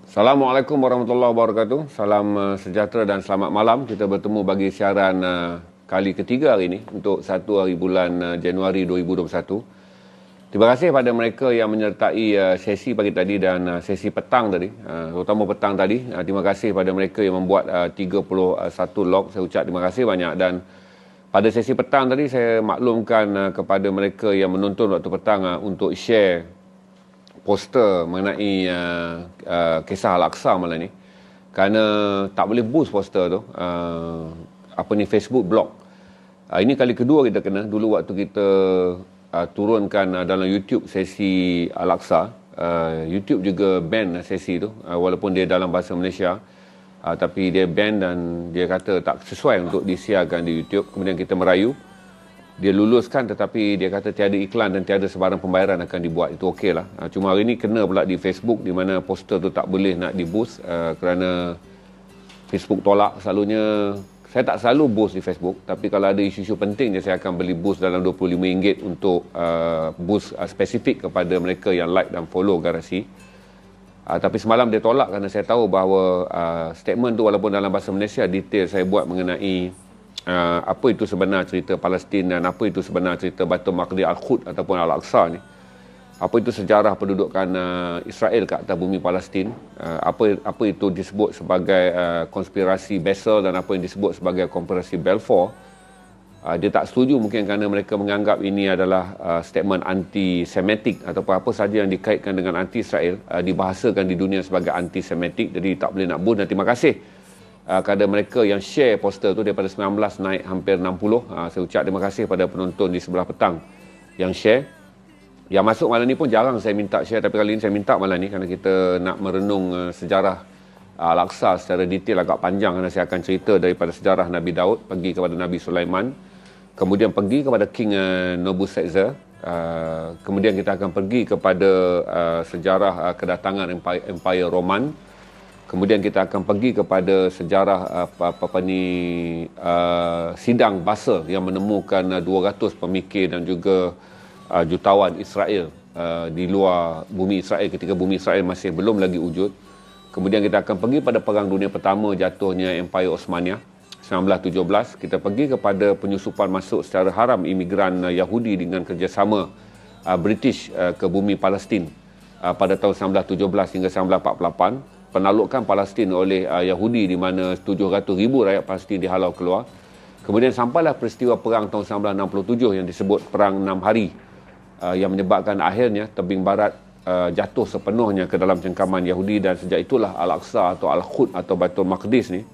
Assalamualaikum warahmatullahi wabarakatuh. Salam sejahtera dan selamat malam. Kita bertemu bagi siaran kali ketiga hari ini untuk 1 hari bulan Januari 2021. Terima kasih pada mereka yang menyertai sesi pagi tadi dan sesi petang tadi, terutama petang tadi. Terima kasih pada mereka yang membuat 31 log. Saya ucap terima kasih banyak. Dan pada sesi petang tadi saya maklumkan kepada mereka yang menonton waktu petang untuk share poster mengenai kisah Al-Aqsa malam ni, kerana tak boleh boost poster tu, Facebook block. Ini kali kedua kita kena. Dulu waktu kita turunkan dalam YouTube sesi Al-Aqsa, YouTube juga ban sesi tu, walaupun dia dalam bahasa Malaysia, tapi dia ban dan dia kata tak sesuai untuk disiarkan di YouTube. Kemudian kita merayu, dia luluskan, tetapi dia kata tiada iklan dan tiada sebarang pembayaran akan dibuat. Itu okey lah. Cuma hari ni kena pula di Facebook, di mana poster tu tak boleh nak di boost kerana Facebook tolak. Selalunya saya tak selalu boost di Facebook, tapi kalau ada isu-isu penting je saya akan beli boost dalam RM25 untuk boost spesifik kepada mereka yang like dan follow Garasi. Tapi semalam dia tolak kerana saya tahu bahawa statement tu walaupun dalam bahasa Malaysia, detail saya buat mengenai apa itu sebenar cerita Palestin dan apa itu sebenar cerita Baitul Maqdis, Al-Quds ataupun Al-Aqsa ni. Apa itu sejarah pendudukan Israel ke atas bumi Palestin, apa itu disebut sebagai konspirasi Basel dan apa yang disebut sebagai konspirasi Balfour. Dia tak setuju mungkin kerana mereka menganggap ini adalah statement anti-Semitik ataupun apa saja yang dikaitkan dengan anti-Israel dibahasakan di dunia sebagai anti-Semitik. Jadi tak boleh nak boost. Dan terima kasih kepada mereka yang share poster tu daripada 19 naik hampir 60. Saya ucap terima kasih pada penonton di sebelah petang yang share. Yang masuk malam ni pun jarang saya minta share, tapi kali ni saya minta malam ni kerana kita nak merenung sejarah Al-Aqsa secara detail, agak panjang kerana saya akan cerita daripada sejarah Nabi Daud pergi kepada Nabi Sulaiman, kemudian pergi kepada King Nebukadnezar, kemudian kita akan pergi kepada sejarah kedatangan Empire Roman. Kemudian kita akan pergi kepada sejarah sidang Basel yang menemukan 200 pemikir dan juga jutawan Israel di luar bumi Israel ketika bumi Israel masih belum lagi wujud. Kemudian kita akan pergi pada Perang Dunia Pertama, jatuhnya Empire Osmania 1917. Kita pergi kepada penyusupan masuk secara haram imigran Yahudi dengan kerjasama British ke bumi Palestin pada tahun 1917 hingga 1948. Penaklukan Palestin oleh Yahudi di mana 700,000 rakyat Palestin dihalau keluar. Kemudian sampailah peristiwa perang tahun 1967 yang disebut Perang 6 Hari, yang menyebabkan akhirnya tebing barat jatuh sepenuhnya ke dalam cengkaman Yahudi, dan sejak itulah Al-Aqsa atau Al-Quds atau Baitul Maqdis ni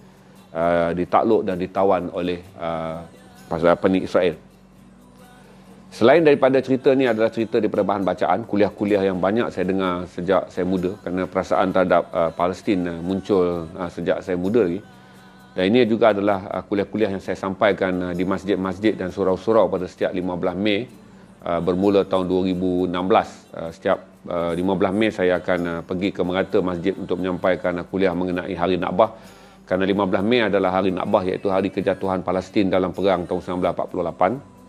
ditakluk dan ditawan oleh Israel. Selain daripada cerita ni adalah cerita daripada bahan bacaan, kuliah-kuliah yang banyak saya dengar sejak saya muda, kerana perasaan terhadap Palestin muncul sejak saya muda lagi. Dan ini juga adalah kuliah-kuliah yang saya sampaikan di masjid-masjid dan surau-surau pada setiap 15 Mei bermula tahun 2016. Setiap 15 Mei saya akan pergi ke merata masjid untuk menyampaikan kuliah mengenai Hari Nakbah, kerana 15 Mei adalah Hari Nakbah, iaitu hari kejatuhan Palestin dalam perang tahun 1948.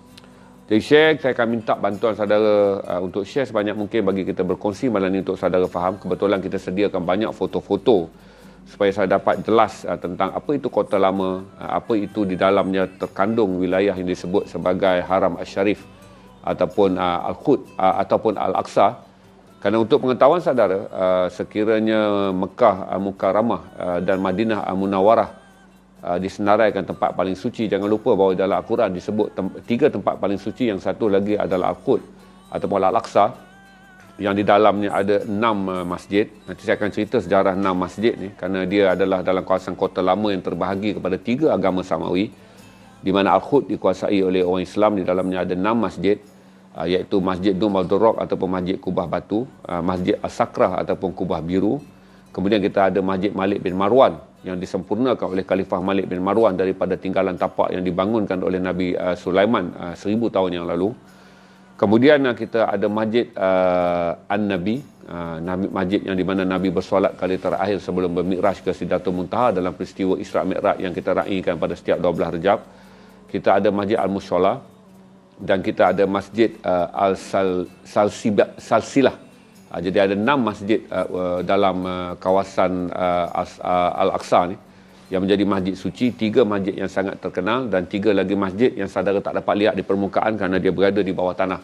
Jadi share, saya akan minta bantuan saudara untuk share sebanyak mungkin bagi kita berkongsi malam ini untuk saudara faham. Kebetulan kita sediakan banyak foto-foto supaya saya dapat jelas tentang apa itu Kota Lama, apa itu di dalamnya terkandung wilayah yang disebut sebagai Haram Asy-Syarif ataupun Al-Quds ataupun Al-Aqsa. Kerana untuk pengetahuan saudara, sekiranya Mekah Mukarramah dan Madinah Munawwarah disenaraikan tempat paling suci, jangan lupa bahawa dalam Al-Quran disebut 3 tempat paling suci. Yang satu lagi adalah Al-Quds ataupun Al-Aqsa, yang di dalamnya ada 6 masjid. Nanti saya akan cerita sejarah 6 masjid ni, kerana dia adalah dalam kawasan Kota Lama yang terbahagi kepada 3 agama Samawi, di mana Al-Quds dikuasai oleh orang Islam. Di dalamnya ada 6 masjid, iaitu Masjid Dum Al-Durraq ataupun Masjid Kubah Batu, Masjid As-Sakrah ataupun Kubah Biru. Kemudian kita ada Masjid Malik bin Marwan yang disempurnakan oleh Khalifah Malik bin Marwan daripada tinggalan tapak yang dibangunkan oleh Nabi Sulaiman 1000 tahun yang lalu. Kemudian kita ada Masjid An-Nabi, masjid yang di mana Nabi bersolat kali terakhir sebelum bermikraj ke Sidratul Muntaha dalam peristiwa Isra' Mi'raj yang kita raikan pada setiap 12 Rejab. Kita ada Masjid Al-Musholla dan kita ada Masjid Al-Salsilah Jadi ada 6 masjid dalam kawasan Al-Aqsa ni yang menjadi masjid suci, 3 masjid yang sangat terkenal dan 3 lagi masjid yang saudara tak dapat lihat di permukaan kerana dia berada di bawah tanah.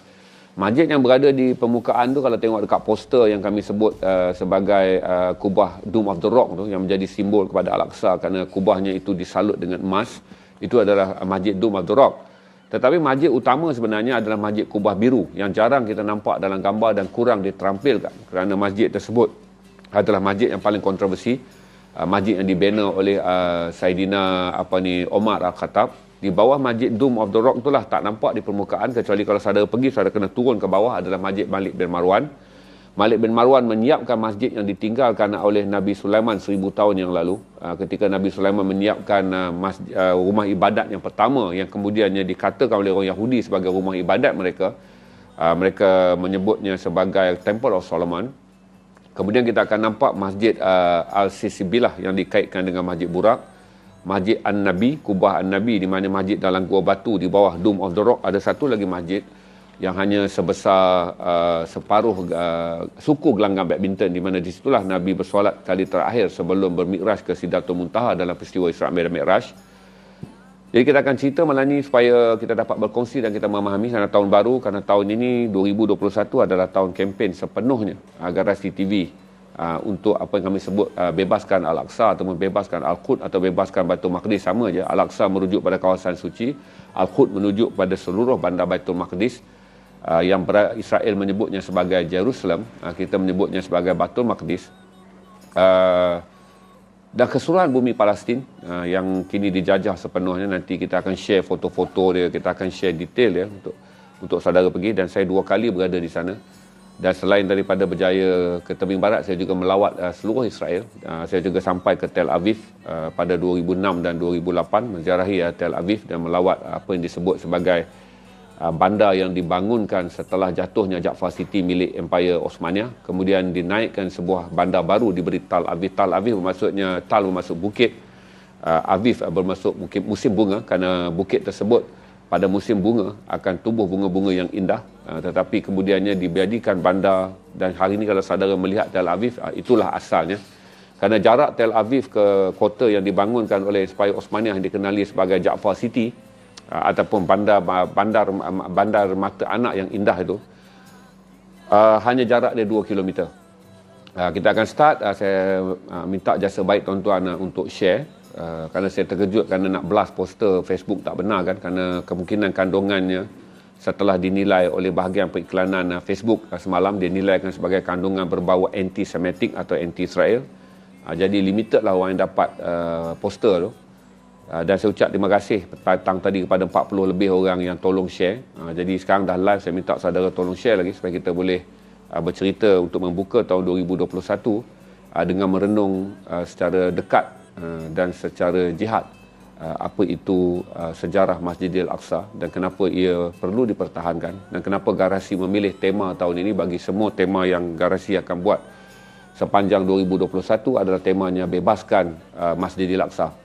Masjid yang berada di permukaan tu, kalau tengok dekat poster yang kami sebut sebagai kubah Dome of the Rock tu, yang menjadi simbol kepada Al-Aqsa kerana kubahnya itu disalut dengan emas, itu adalah masjid Dome of the Rock. Tetapi masjid utama sebenarnya adalah masjid kubah biru yang jarang kita nampak dalam gambar dan kurang diterampilkan kerana masjid tersebut adalah masjid yang paling kontroversi. Masjid yang dibina oleh Saidina Omar Al-Khattab. Di bawah masjid Dome of the Rock itulah tak nampak di permukaan, kecuali kalau saudara pergi, saudara kena turun ke bawah, adalah masjid Malik bin Marwan. Malik bin Marwan menyiapkan masjid yang ditinggalkan oleh Nabi Sulaiman 1000 tahun yang lalu. Ketika Nabi Sulaiman menyiapkan rumah ibadat yang pertama, yang kemudiannya dikatakan oleh orang Yahudi sebagai rumah ibadat mereka, mereka menyebutnya sebagai Temple of Solomon. Kemudian kita akan nampak masjid Al-Sisibilah yang dikaitkan dengan masjid Burak, masjid An-Nabi, kubah An-Nabi, di mana masjid dalam gua batu di bawah Dome of the Rock. Ada satu lagi masjid yang hanya sebesar separuh suku gelanggang badminton, di mana di situlah Nabi bersolat kali terakhir sebelum bermikraj ke Sidratul Muntaha dalam peristiwa Isra' dan Mi'raj. Jadi kita akan cerita malam ni supaya kita dapat berkongsi dan kita memahami kerana tahun baru, kerana tahun ini 2021 adalah tahun kempen sepenuhnya Garasi TV untuk apa yang kami sebut bebaskan Al-Aqsa atau bebaskan Al-Quds atau bebaskan Baitul Maqdis, sama je. Al-Aqsa merujuk pada kawasan suci, Al-Quds merujuk pada seluruh bandar Baitul Maqdis. Yang Israel menyebutnya sebagai Jerusalem, kita menyebutnya sebagai Baitul Maqdis, dan keseluruhan bumi Palestin yang kini dijajah sepenuhnya. Nanti kita akan share foto-foto dia, kita akan share detail dia untuk saudara pergi, dan saya 2 kali berada di sana. Dan selain daripada berjaya ke tebing barat, saya juga melawat seluruh Israel. Saya juga sampai ke Tel Aviv pada 2006 dan 2008, menziarahi Tel Aviv dan melawat apa yang disebut sebagai bandar yang dibangunkan setelah jatuhnya Jaffa City milik Empire Osmania. Kemudian dinaikkan sebuah bandar baru diberi Tal Aviv. Tal Aviv bermaksudnya, Tal bermaksud bukit, Aviv bermaksud musim bunga, kerana bukit tersebut pada musim bunga akan tumbuh bunga-bunga yang indah. Tetapi kemudiannya dijadikan bandar, dan hari ini kalau saudara melihat Tel Aviv, itulah asalnya. Kerana jarak Tel Aviv ke kota yang dibangunkan oleh Empire Osmania yang dikenali sebagai Jaffa City, ataupun bandar mata anak yang indah itu, hanya jarak dia 2 km. Kita akan start. Saya minta jasa baik tuan-tuan untuk share, kerana saya terkejut kerana nak blast poster Facebook tak benar kan, kerana kemungkinan kandungannya setelah dinilai oleh bahagian periklanan Facebook semalam, dia nilaikan sebagai kandungan berbau anti-Semitic atau anti-Israel. Jadi limited lah orang yang dapat poster tu. Dan saya ucap terima kasih petang tadi kepada 40 lebih orang yang tolong share. Jadi sekarang dah live, saya minta saudara tolong share lagi supaya kita boleh bercerita untuk membuka tahun 2021 dengan merenung secara dekat dan secara jihad apa itu sejarah Masjidil Aqsa dan kenapa ia perlu dipertahankan, dan kenapa Garasi memilih tema tahun ini. Bagi semua tema yang Garasi akan buat sepanjang 2021 adalah temanya bebaskan Masjidil Aqsa.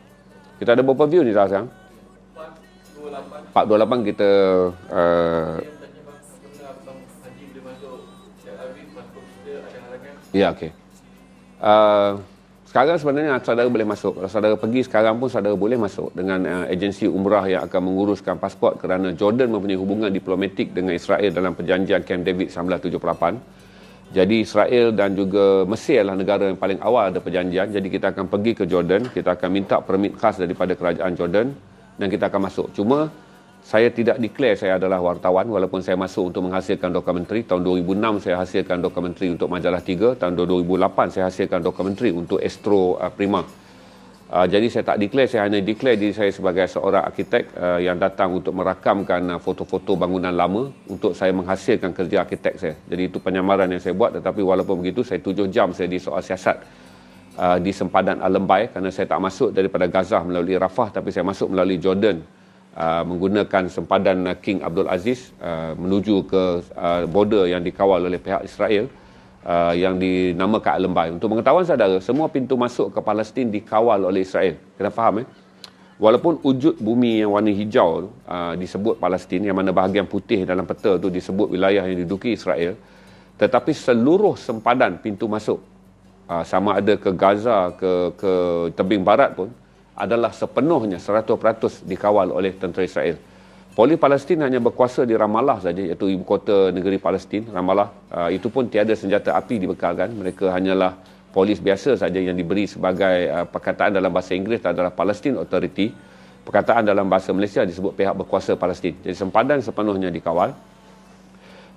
Kita ada berapa view ni sekarang? 428 kita ya, okey. Sekarang sebenarnya saudara boleh masuk. Kalau saudara pergi sekarang pun saudara boleh masuk dengan agensi umrah yang akan menguruskan pasport, kerana Jordan mempunyai hubungan diplomatik dengan Israel dalam perjanjian Camp David 1978. Jadi Israel dan juga Mesir adalah negara yang paling awal ada perjanjian. Jadi kita akan pergi ke Jordan, kita akan minta permit khas daripada kerajaan Jordan dan kita akan masuk. Cuma saya tidak declare saya adalah wartawan, walaupun saya masuk untuk menghasilkan dokumentari. Tahun 2006 saya hasilkan dokumentari untuk Majalah 3, tahun 2008 saya hasilkan dokumentari untuk Astro Prima. Jadi saya tak declare, saya hanya declare diri saya sebagai seorang arkitek yang datang untuk merakamkan foto-foto bangunan lama untuk saya menghasilkan kerja arkitek saya. Jadi itu penyamaran yang saya buat. Tetapi walaupun begitu, saya 7 jam saya di soal siasat di sempadan Al-Lembai, kerana saya tak masuk daripada Gaza melalui Rafah, tapi saya masuk melalui Jordan menggunakan sempadan King Abdul Aziz menuju ke border yang dikawal oleh pihak Israel, yang dinamakan Al-Lembai. Untuk pengetahuan saudara, semua pintu masuk ke Palestin dikawal oleh Israel. Kena faham Walaupun wujud bumi yang warna hijau disebut Palestin, yang mana bahagian putih dalam peta tu disebut wilayah yang diduduki Israel, Tetapi seluruh sempadan pintu masuk, sama ada ke Gaza, ke tebing barat pun, adalah sepenuhnya 100% dikawal oleh tentera Israel. Polis Palestin hanya berkuasa di Ramallah saja, iaitu ibu kota negeri Palestin, Ramallah. Itu pun tiada senjata api dibekalkan. Mereka hanyalah polis biasa saja yang diberi sebagai perkataan dalam bahasa Inggeris adalah Palestine Authority. Perkataan dalam bahasa Malaysia disebut pihak berkuasa Palestin. Jadi sempadan sepenuhnya dikawal.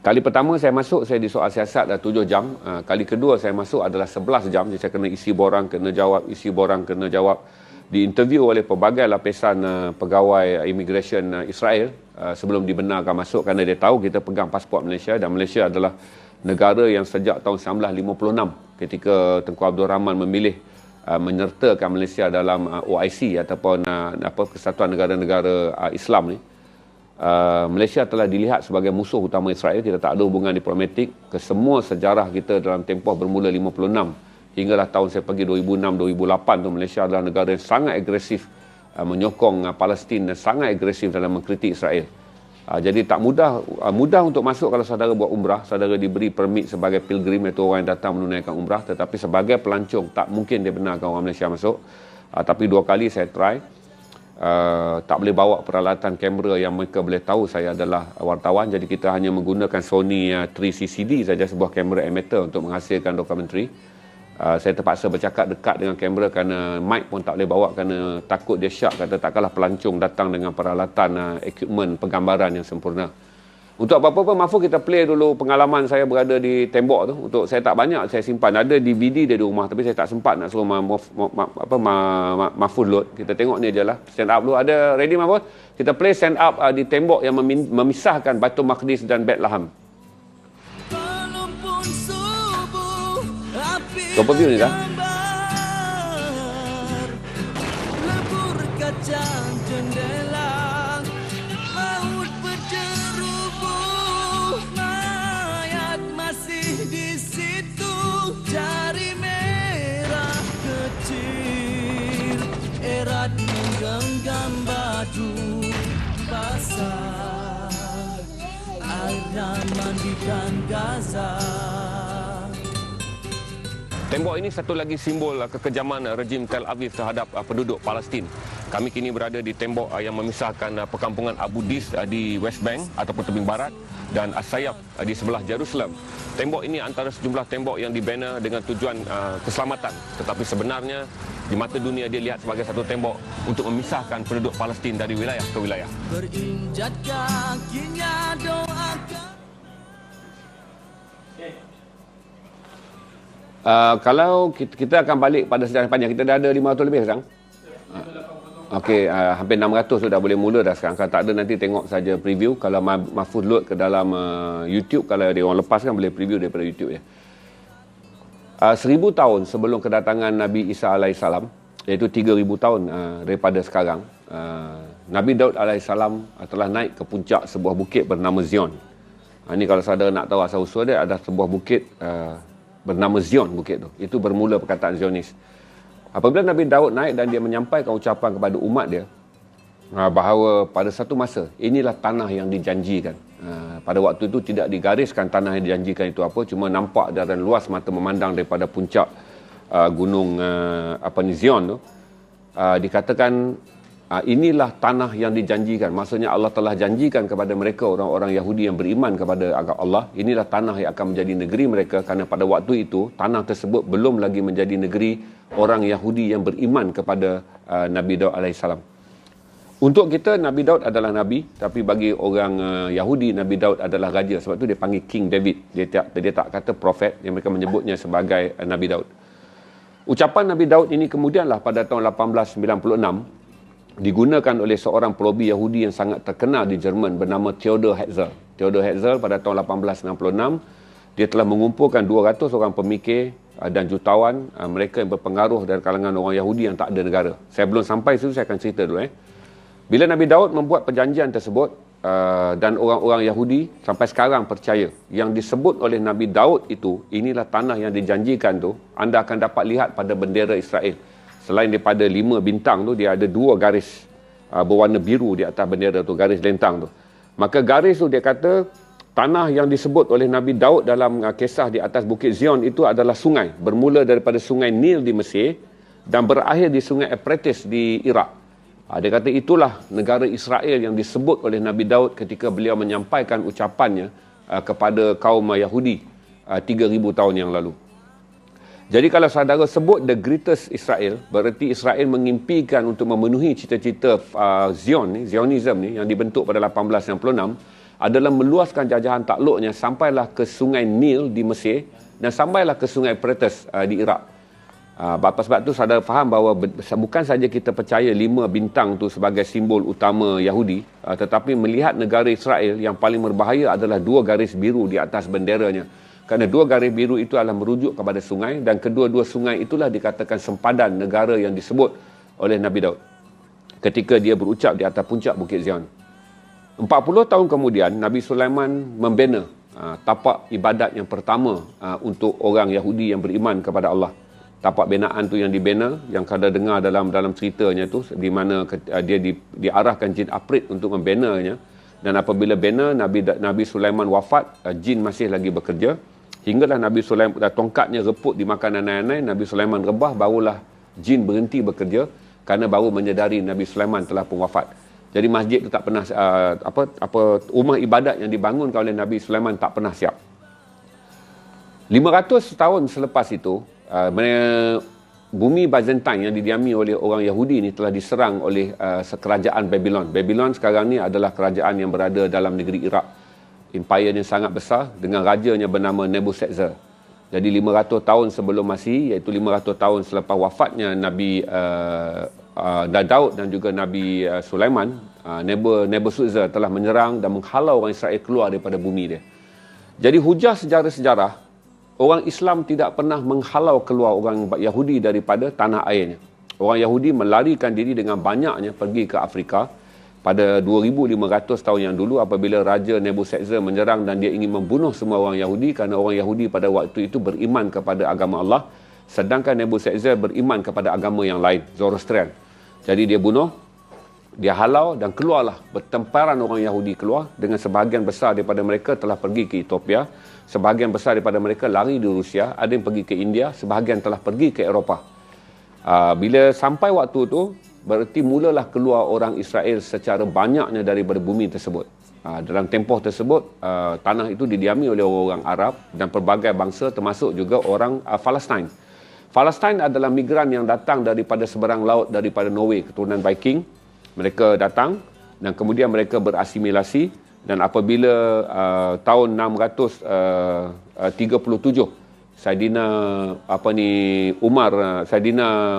Kali pertama saya masuk, saya disoal siasat dah 7 jam. Kali kedua saya masuk adalah 11 jam. Jadi saya kena isi borang, kena jawab, isi borang, kena jawab. Diinterview oleh pelbagai lapisan pegawai immigration Israel sebelum dibenarkan masuk, kerana dia tahu kita pegang pasport Malaysia, dan Malaysia adalah negara yang sejak tahun 1956 ketika Tengku Abdul Rahman memilih menyertakan Malaysia dalam OIC ataupun Kesatuan Negara-Negara Islam ni. Malaysia telah dilihat sebagai musuh utama Israel. Kita tak ada hubungan diplomatik. Kesemua sejarah kita dalam tempoh bermula 56 hinggalah tahun saya pergi 2006-2008 tu, Malaysia adalah negara yang sangat agresif menyokong Palestin dan sangat agresif dalam mengkritik Israel. Jadi tak mudah untuk masuk. Kalau saudara buat umrah, saudara diberi permit sebagai pilgrim, iaitu orang yang datang menunaikan umrah, tetapi sebagai pelancong tak mungkin dia benarkan orang Malaysia masuk. Tapi 2 kali saya try. Tak boleh bawa peralatan kamera yang mereka boleh tahu saya adalah wartawan. Jadi kita hanya menggunakan Sony 3CCD saja, sebuah kamera amateur untuk menghasilkan dokumentari. Saya terpaksa bercakap dekat dengan kamera kerana mic pun tak boleh bawa kerana takut dia syak, kata takkanlah pelancong datang dengan peralatan equipment penggambaran yang sempurna. Untuk apa-apa pun, Mahfuz, kita play dulu pengalaman saya berada di tembok tu. Untuk saya tak banyak saya simpan, ada DVD dia di rumah, tapi saya tak sempat nak suruh Mahfuz load. Kita tengok ni je lah, stand up dulu. Ada ready Mahfuz? Kita play stand up di tembok yang memisahkan Baitul Maqdis dan Bethlehem. Kau view ni dah. Lebur kacang jendela, maut berderubuh, mayat masih di situ, jari merah kecil, erat menggenggam baju basah, airnya mandikan Gaza. Tembok ini satu lagi simbol kekejaman rejim Tel Aviv terhadap penduduk Palestin. Kami kini berada di tembok yang memisahkan perkampungan Abu Dis di West Bank ataupun tebing barat dan As-Sayaf di sebelah Jerusalem. Tembok ini antara sejumlah tembok yang dibina dengan tujuan keselamatan, tetapi sebenarnya di mata dunia dia lihat sebagai satu tembok untuk memisahkan penduduk Palestin dari wilayah ke wilayah. Berinjak kakinya doakan. Kalau kita akan balik pada sejarah panjang, kita dah ada 500 lebih sekarang. Okey, hampir 600 sudah boleh mula dah sekarang. Kalau tak ada, nanti tengok saja preview. Kalau Mahfuz load ke dalam YouTube, kalau dia orang lepas kan boleh preview daripada YouTube ya. 1000 tahun sebelum kedatangan Nabi Isa alaihissalam, iaitu 3000 tahun daripada sekarang, Nabi Daud alaihissalam telah naik ke puncak sebuah bukit bernama Zion. Ini kalau saudara nak tahu asal-usul dia, ada sebuah bukit bernama Zion, bukit tu. Itu bermula perkataan Zionis. Apabila Nabi Daud naik dan dia menyampaikan ucapan kepada umat dia bahawa pada satu masa inilah tanah yang dijanjikan. Pada waktu itu tidak digariskan tanah yang dijanjikan itu apa, cuma nampak dari luas mata memandang daripada puncak gunung Zion tu. Dikatakan inilah tanah yang dijanjikan. Maksudnya Allah telah janjikan kepada mereka, orang-orang Yahudi yang beriman kepada agama Allah, inilah tanah yang akan menjadi negeri mereka, kerana pada waktu itu tanah tersebut belum lagi menjadi negeri orang Yahudi yang beriman kepada Nabi Daud alaihissalam. Untuk kita, Nabi Daud adalah Nabi, tapi bagi orang Yahudi, Nabi Daud adalah raja. Sebab itu dia panggil King David. Dia tak kata prophet, yang mereka menyebutnya sebagai Nabi Daud. Ucapan Nabi Daud ini kemudianlah pada tahun 1896 digunakan oleh seorang pelobi Yahudi yang sangat terkenal di Jerman bernama Theodor Herzl. Theodor Herzl pada tahun 1866, dia telah mengumpulkan 200 orang pemikir dan jutawan, mereka yang berpengaruh dari kalangan orang Yahudi yang tak ada negara. Saya belum sampai situ, saya akan cerita dulu. Bila Nabi Daud membuat perjanjian tersebut, dan orang-orang Yahudi sampai sekarang percaya yang disebut oleh Nabi Daud itu, inilah tanah yang dijanjikan tu, anda akan dapat lihat pada bendera Israel. Selain daripada 5 bintang tu, dia ada 2 garis berwarna biru di atas bendera tu, garis lentang tu. Maka garis tu dia kata tanah yang disebut oleh Nabi Daud dalam kisah di atas Bukit Zion itu adalah sungai. Bermula daripada sungai Nil di Mesir dan berakhir di sungai Euphrates di Iraq. Dia kata itulah negara Israel yang disebut oleh Nabi Daud ketika beliau menyampaikan ucapannya kepada kaum Yahudi 3,000 tahun yang lalu. Jadi kalau saudara sebut the greatest Israel, bererti Israel mengimpikan untuk memenuhi cita-cita Zionism ni yang dibentuk pada 1866 adalah meluaskan jajahan takluknya sampailah ke sungai Nil di Mesir dan sampailah ke sungai Euphrates di Iraq. Sebab tu saudara faham bahawa bukan saja kita percaya 5 bintang tu sebagai simbol utama Yahudi, tetapi melihat negara Israel yang paling berbahaya adalah 2 garis biru di atas benderanya. Kerana 2 garis biru itu adalah merujuk kepada sungai dan kedua-dua sungai itulah dikatakan sempadan negara yang disebut oleh Nabi Daud ketika dia berucap di atas puncak Bukit Zion. 40 tahun kemudian Nabi Sulaiman membina tapak ibadat yang pertama untuk orang Yahudi yang beriman kepada Allah. Tapak binaan tu yang dibina, yang kada dengar dalam ceritanya tu, di mana dia diarahkan jin Afrit untuk membinanya. Dan apabila bina, Nabi Sulaiman wafat, jin masih lagi bekerja. Hinggalah Nabi Sulaiman, tongkatnya reput dimakan anai-anai, Nabi Sulaiman rebah, barulah jin berhenti bekerja kerana baru menyedari Nabi Sulaiman telah pun wafat. Jadi masjid itu tak pernah rumah ibadat yang dibangunkan oleh Nabi Sulaiman tak pernah siap. 500 tahun selepas itu, bumi Byzantine yang didiami oleh orang Yahudi ini telah diserang oleh kerajaan Babylon. Babylon sekarang ni adalah kerajaan yang berada dalam negeri Iraq. Empire yang sangat besar dengan rajanya bernama Nebuchadnezzar. Jadi 500 tahun sebelum Masihi, iaitu 500 tahun selepas wafatnya Nabi Daud dan juga Nabi Sulaiman, Nebuchadnezzar telah menyerang dan menghalau orang Israel keluar daripada bumi dia. Jadi hujah sejarah-sejarah, orang Islam tidak pernah menghalau keluar orang Yahudi daripada tanah airnya. Orang Yahudi melarikan diri dengan banyaknya pergi ke Afrika. Pada 2,500 tahun yang dulu apabila Raja Nebuchadnezzar menyerang dan dia ingin membunuh semua orang Yahudi kerana orang Yahudi pada waktu itu beriman kepada agama Allah, sedangkan Nebuchadnezzar beriman kepada agama yang lain, Zoroastrian. Jadi dia bunuh, dia halau dan keluarlah bertemparan orang Yahudi keluar dengan sebahagian besar daripada mereka telah pergi ke Ethiopia, sebahagian besar daripada mereka lari di Rusia, ada yang pergi ke India, sebahagian telah pergi ke Eropah. Bila sampai waktu tu, berarti mulalah keluar orang Israel secara banyaknya daripada bumi tersebut. Dalam tempoh tersebut, tanah itu didiami oleh orang Arab dan pelbagai bangsa termasuk juga orang Palestin. Palestin adalah migran yang datang daripada seberang laut, daripada Norway, keturunan Viking. Mereka datang dan kemudian mereka berasimilasi dan apabila tahun 637 Saidina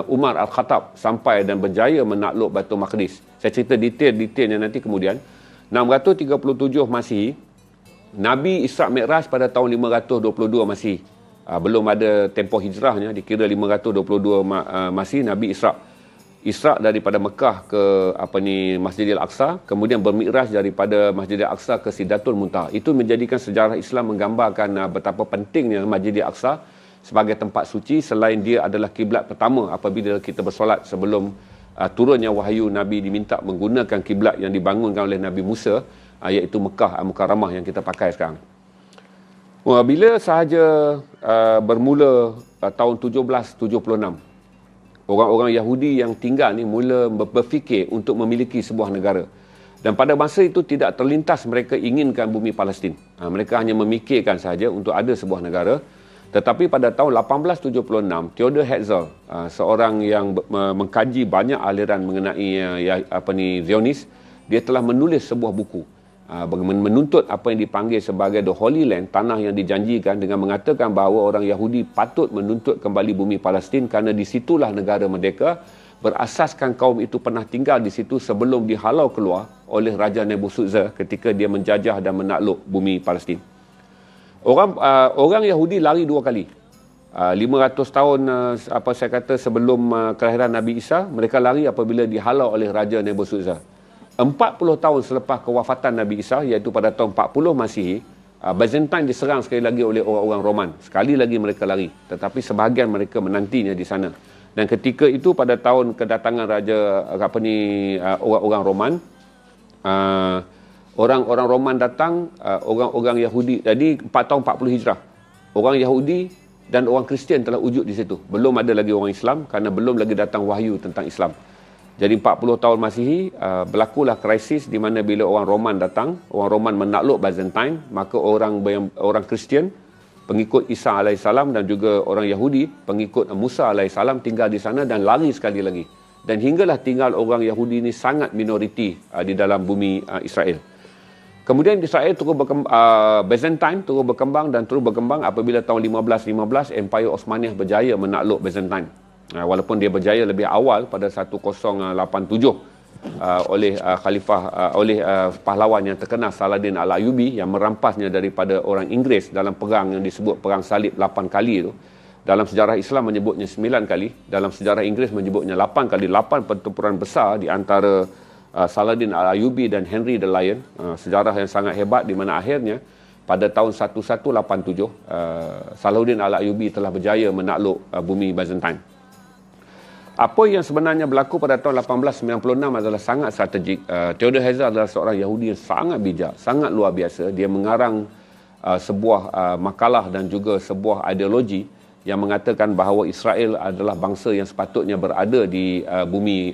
Umar Al-Khattab sampai dan berjaya menakluk Baitul Maqdis. Saya cerita detailnya nanti kemudian. 637 Masihi, Nabi Isra' Mi'raj pada tahun 522 Masihi. Belum ada tempoh hijrahnya, dikira 522 Masihi Nabi Isra' daripada Mekah ke Masjidil Aqsa, kemudian bermi'raj daripada Masjidil Aqsa ke Sidratul Muntaha. Itu menjadikan sejarah Islam menggambarkan betapa pentingnya Masjidil Aqsa sebagai tempat suci, selain dia adalah kiblat pertama apabila kita bersolat sebelum turunnya wahyu. Nabi diminta menggunakan kiblat yang dibangunkan oleh Nabi Musa, iaitu Mekah Al-Mukarramah yang kita pakai sekarang. Bila sahaja bermula tahun 1776, orang-orang Yahudi yang tinggal ni mula berfikir untuk memiliki sebuah negara. Dan pada masa itu tidak terlintas mereka inginkan bumi Palestin. Mereka hanya memikirkan sahaja untuk ada sebuah negara. Tetapi pada tahun 1876, Theodor Herzl, seorang yang mengkaji banyak aliran mengenai Zionis, dia telah menulis sebuah buku menuntut apa yang dipanggil sebagai The Holy Land, tanah yang dijanjikan, dengan mengatakan bahawa orang Yahudi patut menuntut kembali bumi Palestin kerana di situlah negara merdeka, berasaskan kaum itu pernah tinggal di situ sebelum dihalau keluar oleh Raja Nebuchadnezzar ketika dia menjajah dan menakluk bumi Palestin. Orang Yahudi lari 2 kali. 500 tahun sebelum kelahiran Nabi Isa, mereka lari apabila dihalau oleh Raja Nebuchadnezzar. 40 tahun selepas kewafatan Nabi Isa, iaitu pada tahun 40 Masihi, Byzantine diserang sekali lagi oleh orang-orang Roman. Sekali lagi mereka lari, tetapi sebahagian mereka menantinya di sana. Dan ketika itu pada tahun kedatangan orang-orang Roman, Orang-orang Roman datang, orang-orang Yahudi, jadi 4 tahun 40 Hijrah. Orang Yahudi dan orang Kristian telah wujud di situ. Belum ada lagi orang Islam kerana belum lagi datang wahyu tentang Islam. Jadi 40 tahun Masihi, berlakulah krisis di mana bila orang Roman datang, orang Roman menakluk Byzantine, maka orang Kristian, pengikut Isa alaihissalam dan juga orang Yahudi, pengikut Musa alaihissalam tinggal di sana dan lari sekali lagi. Dan hinggalah tinggal orang Yahudi ini sangat minoriti di dalam bumi Israel. Kemudian Israel terus berkembang, Byzantine terus berkembang dan terus berkembang apabila tahun 1515 Empire Osmaniyah berjaya menakluk Byzantine. Walaupun dia berjaya lebih awal pada 1087 oleh khalifah oleh pahlawan yang terkenal Saladin Al-Ayyubi yang merampasnya daripada orang Inggeris dalam perang yang disebut perang salib 8 kali itu. Dalam sejarah Islam menyebutnya 9 kali, dalam sejarah Inggeris menyebutnya 8 kali, 8 pertempuran besar di antara Saladin Al-Ayyubi dan Henry the Lion. Sejarah yang sangat hebat di mana akhirnya pada tahun 1187 Saladin Al-Ayyubi telah berjaya menakluk bumi Byzantine. Apa yang sebenarnya berlaku pada tahun 1896 adalah sangat strategik. Theodor Herzl adalah seorang Yahudi yang sangat bijak, sangat luar biasa. Dia mengarang sebuah makalah dan juga sebuah ideologi yang mengatakan bahawa Israel adalah bangsa yang sepatutnya berada di bumi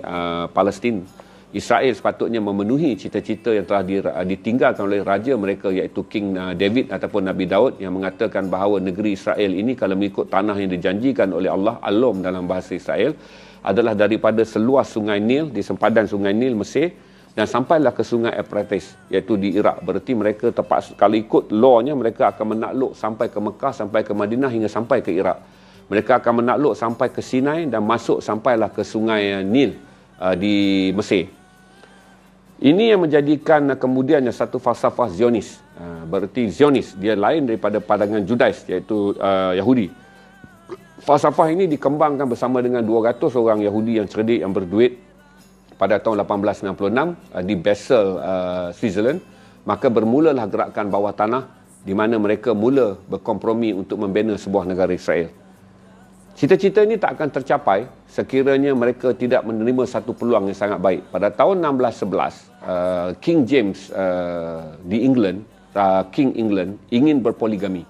Palestin. Israel sepatutnya memenuhi cita-cita yang telah ditinggalkan oleh raja mereka iaitu King David ataupun Nabi Daud yang mengatakan bahawa negeri Israel ini kalau mengikut tanah yang dijanjikan oleh Allah, Alom dalam bahasa Israel, adalah daripada seluas sungai Nil, di sempadan sungai Nil Mesir dan sampailah ke sungai Euphrates iaitu di Iraq. Berarti mereka kalau ikut law-nya mereka akan menakluk sampai ke Mekah, sampai ke Madinah hingga sampai ke Iraq. Mereka akan menakluk sampai ke Sinai dan masuk sampailah ke sungai Nil di Mesir. Ini yang menjadikan kemudiannya satu falsafah Zionis. Berarti Zionis, dia lain daripada pandangan Judais iaitu Yahudi. Falsafah ini dikembangkan bersama dengan 200 orang Yahudi yang cerdik, yang berduit pada tahun 1896 di Basel, Switzerland. Maka bermulalah gerakan bawah tanah di mana mereka mula berkompromi untuk membina sebuah negara Israel. Cita-cita ini tak akan tercapai sekiranya mereka tidak menerima satu peluang yang sangat baik. Pada tahun 1611, King James di England, King England ingin berpoligami.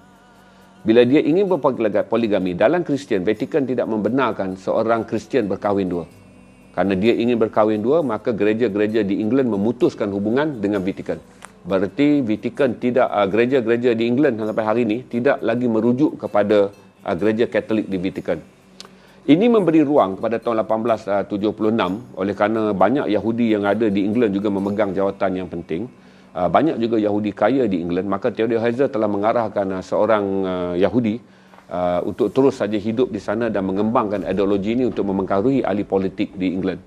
Bila dia ingin berpoligami, dalam Kristian, Vatikan tidak membenarkan seorang Kristian berkahwin dua. Karena dia ingin berkahwin dua, maka gereja-gereja di England memutuskan hubungan dengan Vatikan. Berarti Vatikan tidak, gereja-gereja di England sampai hari ini tidak lagi merujuk kepada gereja Katolik di Vatikan. Ini memberi ruang kepada tahun 1876 oleh kerana banyak Yahudi yang ada di England juga memegang jawatan yang penting. Banyak juga Yahudi kaya di England, maka Theodor Herzl telah mengarahkan seorang Yahudi untuk terus saja hidup di sana dan mengembangkan ideologi ini untuk mempengaruhi ahli politik di England.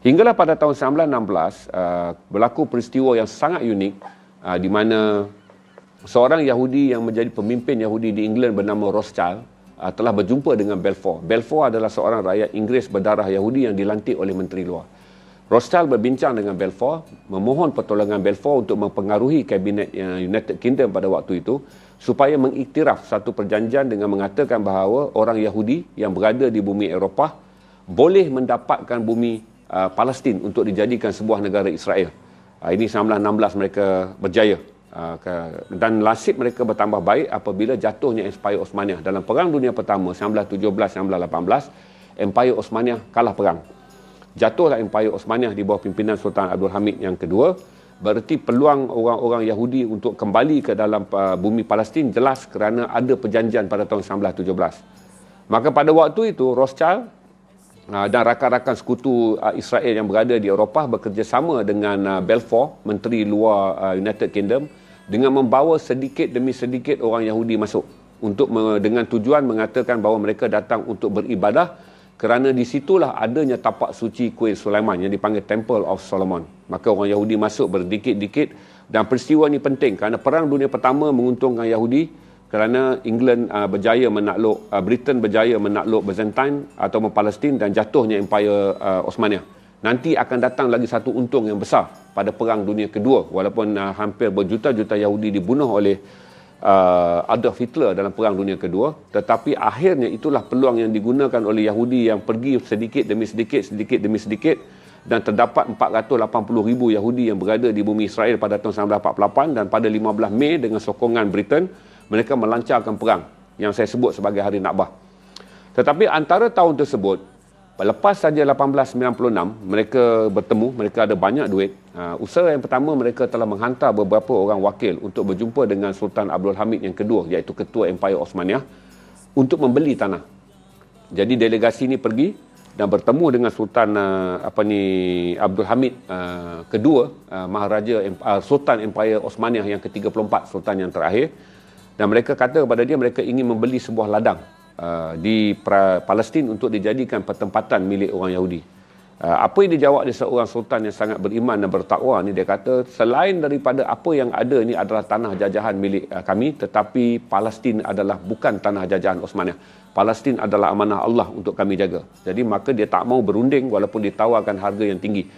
Hinggalah pada tahun 1916 berlaku peristiwa yang sangat unik di mana seorang Yahudi yang menjadi pemimpin Yahudi di England bernama Rothschild telah berjumpa dengan Balfour. Balfour adalah seorang rakyat Inggeris berdarah Yahudi yang dilantik oleh Menteri Luar. Rothschild berbincang dengan Balfour, memohon pertolongan Balfour untuk mempengaruhi kabinet United Kingdom pada waktu itu supaya mengiktiraf satu perjanjian dengan mengatakan bahawa orang Yahudi yang berada di bumi Eropah boleh mendapatkan bumi Palestin untuk dijadikan sebuah negara Israel. Ini 1916 mereka berjaya. Dan nasib mereka bertambah baik apabila jatuhnya Empire Osmaniyah. Dalam Perang Dunia Pertama 1917-1918, Empire Osmaniyah kalah perang. Jatuhlah Empire Osmaniyah di bawah pimpinan Sultan Abdul Hamid yang kedua. Berarti peluang orang-orang Yahudi untuk kembali ke dalam bumi Palestin jelas kerana ada perjanjian pada tahun 1917. Maka pada waktu itu Rothschild dan rakan-rakan sekutu Israel yang berada di Eropah bekerjasama dengan Balfour, Menteri Luar United Kingdom, dengan membawa sedikit demi sedikit orang Yahudi masuk untuk dengan tujuan mengatakan bahawa mereka datang untuk beribadah kerana di situlah adanya tapak suci Kuil Sulaiman yang dipanggil Temple of Solomon. Maka orang Yahudi masuk berdikit-dikit dan peristiwa ini penting kerana Perang Dunia Pertama menguntungkan Yahudi kerana England berjaya menakluk, Britain berjaya menakluk Byzantine atau Palestin dan jatuhnya Empire Osmaniyah. Nanti akan datang lagi satu untung yang besar pada Perang Dunia Kedua, walaupun hampir berjuta-juta Yahudi dibunuh oleh Adolf Hitler dalam Perang Dunia Kedua, tetapi akhirnya itulah peluang yang digunakan oleh Yahudi yang pergi sedikit demi sedikit dan terdapat 480,000 Yahudi yang berada di bumi Israel pada tahun 1948, dan pada 15 Mei dengan sokongan Britain, mereka melancarkan perang yang saya sebut sebagai Hari Nakbah. Tetapi antara tahun tersebut, lepas saja 1896, mereka bertemu, mereka ada banyak duit. Usaha yang pertama, mereka telah menghantar beberapa orang wakil untuk berjumpa dengan Sultan Abdul Hamid yang kedua, iaitu ketua Empire Osmaniyah, untuk membeli tanah. Jadi delegasi ini pergi dan bertemu dengan Sultan Abdul Hamid kedua, Maharaja Sultan Empire Osmaniyah yang ke-34, Sultan yang terakhir. Dan mereka kata kepada dia mereka ingin membeli sebuah ladang di Palestin untuk dijadikan pertempatan milik orang Yahudi. Apa yang dijawab oleh seorang sultan yang sangat beriman dan bertakwa ni, dia kata selain daripada apa yang ada ni adalah tanah jajahan milik kami, tetapi Palestin adalah bukan tanah jajahan Osmaniyah. Palestin adalah amanah Allah untuk kami jaga. Jadi maka dia tak mau berunding walaupun ditawarkan harga yang tinggi.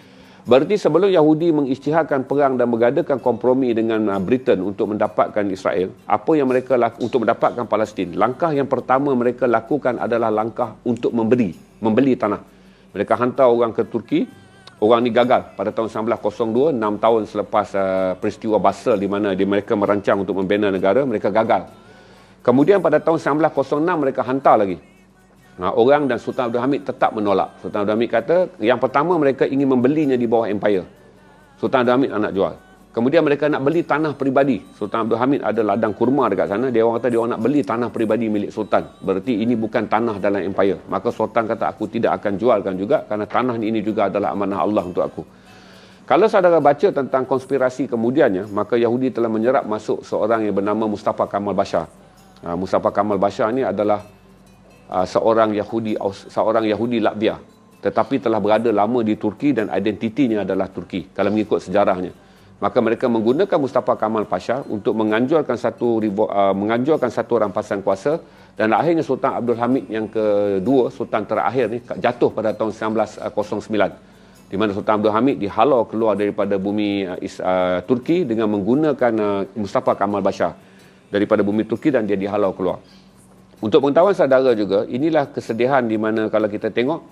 Berarti sebelum Yahudi mengisytiharkan perang dan mengadakan kompromi dengan Britain untuk mendapatkan Israel, apa yang mereka untuk mendapatkan Palestin, langkah yang pertama mereka lakukan adalah langkah untuk membeli tanah. Mereka hantar orang ke Turki. Orang ni gagal pada tahun 1902, 6 tahun selepas peristiwa Basel di mana mereka merancang untuk membina negara, mereka gagal. Kemudian pada tahun 1906 mereka hantar lagi. Orang dan Sultan Abdul Hamid tetap menolak. Sultan Abdul Hamid kata yang pertama mereka ingin membelinya di bawah empire. Sultan Abdul Hamid nak jual. Kemudian mereka nak beli tanah peribadi. Sultan Abdul Hamid ada ladang kurma dekat sana. Dia orang kata dia orang nak beli tanah peribadi milik Sultan. Berarti ini bukan tanah dalam empire. Maka Sultan kata aku tidak akan jualkan juga kerana tanah ini juga adalah amanah Allah untuk aku. Kalau saudara baca tentang konspirasi kemudiannya, maka Yahudi telah menyerap masuk seorang yang bernama Mustafa Kamal Bashar. Mustafa Kamal Bashar ni adalah seorang Yahudi Latvia, tetapi telah berada lama di Turki dan identitinya adalah Turki kalau mengikut sejarahnya. Maka mereka menggunakan Mustafa Kamal Bashar untuk menganjurkan satu rampasan kuasa, dan akhirnya Sultan Abdul Hamid yang kedua, Sultan terakhir ni, jatuh pada tahun 1909, di mana Sultan Abdul Hamid dihalau keluar daripada bumi Turki dengan menggunakan Mustafa Kamal Bashar daripada bumi Turki, dan dia dihalau keluar. Untuk pengetahuan saudara juga, inilah kesedihan di mana kalau kita tengok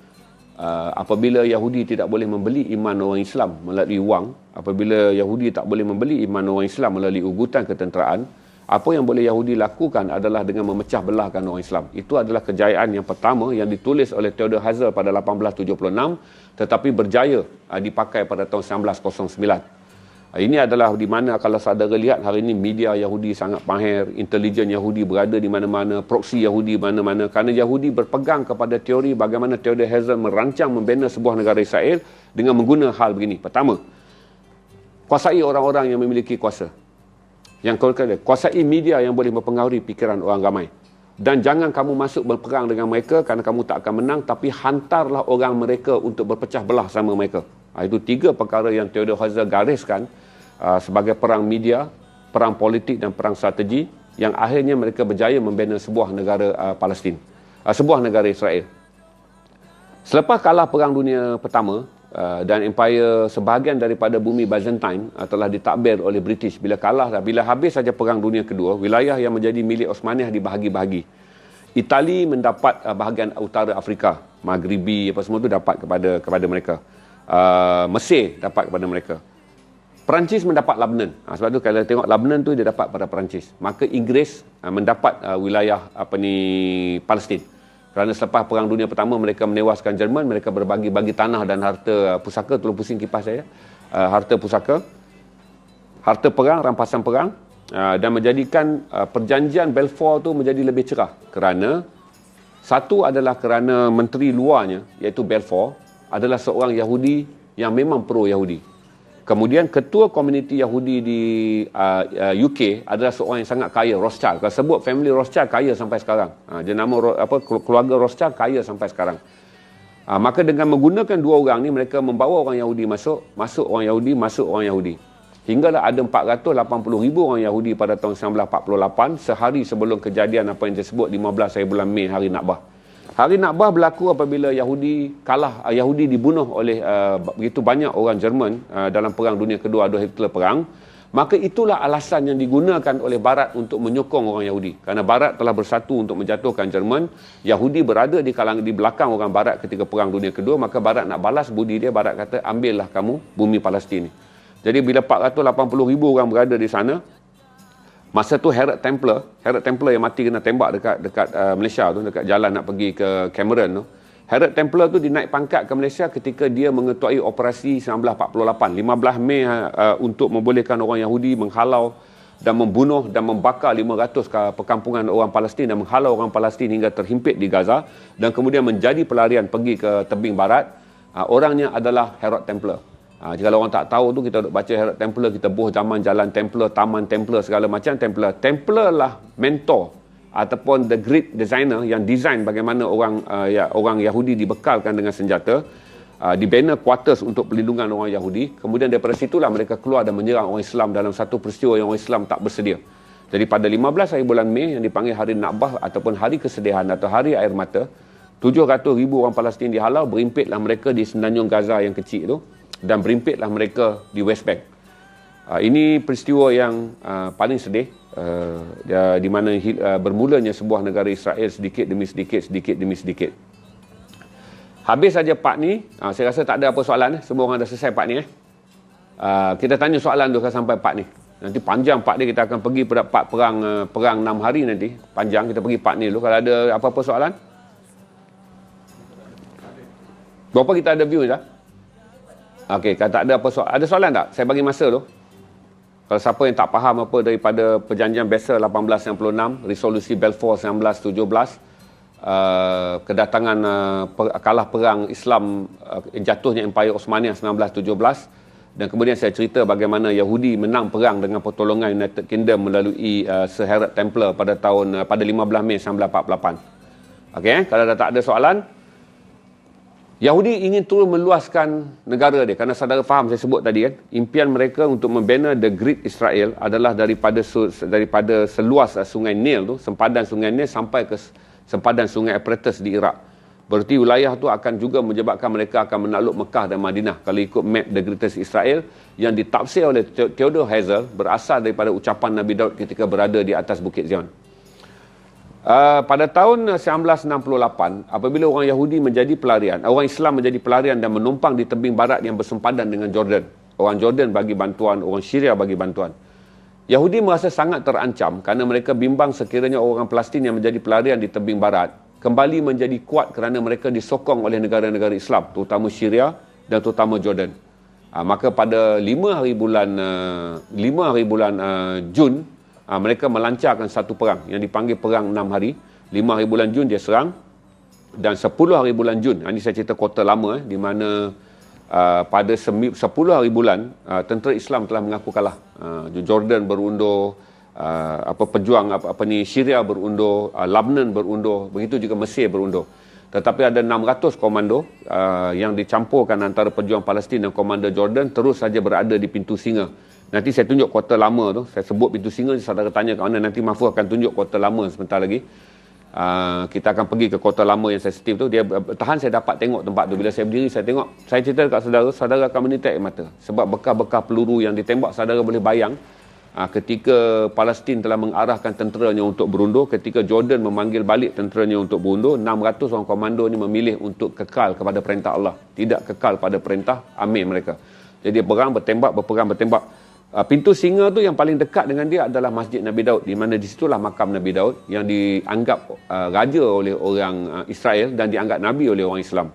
apabila Yahudi tidak boleh membeli iman orang Islam melalui wang, apabila Yahudi tak boleh membeli iman orang Islam melalui ugutan ketenteraan, apa yang boleh Yahudi lakukan adalah dengan memecah belahkan orang Islam. Itu adalah kejayaan yang pertama yang ditulis oleh Theodor Herzl pada 1876, tetapi berjaya dipakai pada tahun 1909. Ini adalah di mana kalau saudara lihat hari ini media Yahudi sangat mahir, intelijen Yahudi berada di mana-mana, proksi Yahudi mana-mana, kerana Yahudi berpegang kepada teori bagaimana Theodor Herzl merancang membina sebuah negara Israel dengan menggunakan hal begini. Pertama, kuasai orang-orang yang memiliki kuasa. Yang kedua, kuasai media yang boleh mempengaruhi fikiran orang ramai. Dan jangan kamu masuk berperang dengan mereka kerana kamu tak akan menang, tapi hantarlah orang mereka untuk berpecah belah sama mereka. Itu 3 perkara yang Theodor Herzl gariskan sebagai perang media, perang politik dan perang strategi, yang akhirnya mereka berjaya membina sebuah negara Palestin, sebuah negara Israel. Selepas kalah Perang Dunia Pertama dan empire sebahagian daripada bumi Byzantine telah ditakbir oleh British. Bila habis saja Perang Dunia Kedua, wilayah yang menjadi milik Osmaniyah dibahagi-bahagi. Itali mendapat bahagian utara Afrika, Maghribi apa semua tu dapat kepada mereka. Mesir dapat kepada mereka. Perancis mendapat Lebanon. Sebab tu kalau tengok Lebanon tu dia dapat pada Perancis. Maka Inggeris mendapat wilayah Palestin. Kerana selepas Perang Dunia Pertama mereka menewaskan Jerman, mereka berbagi-bagi tanah dan harta pusaka. Tolong pusing kipas saya. Harta pusaka, harta perang, rampasan perang, dan menjadikan perjanjian Balfour tu menjadi lebih cerah. Kerana satu adalah kerana menteri luarnya iaitu Balfour adalah seorang Yahudi yang memang pro-Yahudi. Kemudian ketua komuniti Yahudi di UK adalah seorang yang sangat kaya, Rothschild. Kalau sebut family Rothschild kaya sampai sekarang. Dia nama keluarga Rothschild kaya sampai sekarang. Maka dengan menggunakan 2 orang ni mereka membawa orang Yahudi masuk orang Yahudi. Hinggalah ada 480,000 orang Yahudi pada tahun 1948, sehari sebelum kejadian apa yang disebut 15 hari bulan Mei, Hari Nakbah. Hari Nakbah berlaku apabila Yahudi dibunuh oleh begitu banyak orang Jerman dalam Perang Dunia Kedua, Adolf Hitler perang. Maka itulah alasan yang digunakan oleh Barat untuk menyokong orang Yahudi. Kerana Barat telah bersatu untuk menjatuhkan Jerman. Yahudi berada di belakang orang Barat ketika Perang Dunia Kedua. Maka Barat nak balas budi dia. Barat kata, ambillah kamu bumi Palestin. Jadi bila 480,000 orang berada di sana, masa tu Herod Templar yang mati kena tembak dekat Malaysia tu, dekat jalan nak pergi ke Cameron tu. Herod Templar tu dinaik pangkat ke Malaysia ketika dia mengetuai operasi 1948, 15 Mei untuk membolehkan orang Yahudi menghalau dan membunuh dan membakar 500 perkampungan orang Palestin dan menghalau orang Palestin hingga terhimpit di Gaza dan kemudian menjadi pelarian pergi ke tebing barat. Orangnya adalah Herod Templar. Jika orang tak tahu tu, kita duk baca Herod Templar, kita buh zaman jalan Templar, taman Templar, segala macam Templar. Templar lah mentor ataupun the great designer yang design bagaimana orang Yahudi dibekalkan dengan senjata, dibina quarters untuk perlindungan orang Yahudi. Kemudian daripada situlah mereka keluar dan menyerang orang Islam dalam satu peristiwa yang orang Islam tak bersedia. Jadi pada 15 hari bulan Mei yang dipanggil hari Nakbah ataupun hari kesedihan atau hari air mata, 700,000 orang Palestin dihalau, berimpitlah mereka di semenanjung Gaza yang kecil itu dan berimpitlah mereka di West Bank. Ini peristiwa yang paling sedih, di mana bermulanya sebuah negara Israel sedikit demi sedikit. Habis saja part ni, saya rasa tak ada apa soalan. Semua orang dah selesai part ni. Kita tanya soalan tu sampai part ni. Nanti panjang part ni, kita akan pergi pada part perang 6 hari nanti. Panjang, kita pergi part ni dulu. Kalau ada apa-apa soalan? Berapa kita ada view dah? Okey, kalau tak ada apa soalan. Ada soalan tak? Saya bagi masa tu. Kalau siapa yang tak faham apa daripada perjanjian Basel 1896, resolusi Balfour 1917, kedatangan kalah perang Islam, jatuhnya Empire Osmania 1917, dan kemudian saya cerita bagaimana Yahudi menang perang dengan pertolongan United Kingdom melalui Sir Herod Templar pada 15 Mei 1948. Okey, kalau dah tak ada soalan, Yahudi ingin terus meluaskan negara dia. Kerana saudara faham saya sebut tadi kan, impian mereka untuk membina The Great Israel adalah daripada seluas sungai Nil tu, sempadan sungai Nil sampai ke sempadan sungai Euphrates di Iraq. Berarti wilayah tu akan juga menyebabkan mereka akan menakluk Mekah dan Madinah kalau ikut map The Greatest Israel yang ditafsir oleh Theodor Herzl, berasal daripada ucapan Nabi Daud ketika berada di atas Bukit Zion. Pada tahun 1968, apabila orang Yahudi menjadi pelarian, orang Islam menjadi pelarian dan menumpang di tebing barat yang bersempadan dengan Jordan. Orang Jordan bagi bantuan, orang Syria bagi bantuan. Yahudi merasa sangat terancam kerana mereka bimbang sekiranya orang Palestin yang menjadi pelarian di tebing barat kembali menjadi kuat kerana mereka disokong oleh negara-negara Islam, terutama Syria dan terutama Jordan. Maka pada 5 hari bulan Jun, mereka melancarkan satu perang yang dipanggil perang 6 hari. 5 hari bulan Jun dia serang, dan 10 hari bulan Jun, ini saya cerita kota lama, di mana pada 10 hari bulan tentera Islam telah mengaku kalah. Jordan berundur, Syria berundur, Lebanon berundur, begitu juga Mesir berundur. Tetapi ada 600 komando yang dicampurkan antara pejuang Palestin dan komando Jordan terus saja berada di pintu singa. Nanti saya tunjuk kota lama tu, saya sebut pintu singa, saudara tanya kat mana, nanti Mahfuz akan tunjuk kota lama sebentar lagi. Kita akan pergi ke kota lama yang sensitif tu. Dia bertahan, saya dapat tengok tempat tu. Bila saya berdiri, saya tengok, saya cerita dekat saudara, saudara akan menitik mata. Sebab bekas-bekas peluru yang ditembak, saudara boleh bayang ketika Palestin telah mengarahkan tenteranya untuk berundur, ketika Jordan memanggil balik tenteranya untuk berundur, 600 orang komando ni memilih untuk kekal kepada perintah Allah, tidak kekal pada perintah amir mereka. Jadi berperang bertembak. Pintu singa tu yang paling dekat dengan dia adalah Masjid Nabi Daud, di mana di situlah makam Nabi Daud yang dianggap raja oleh orang Israel dan dianggap nabi oleh orang Islam.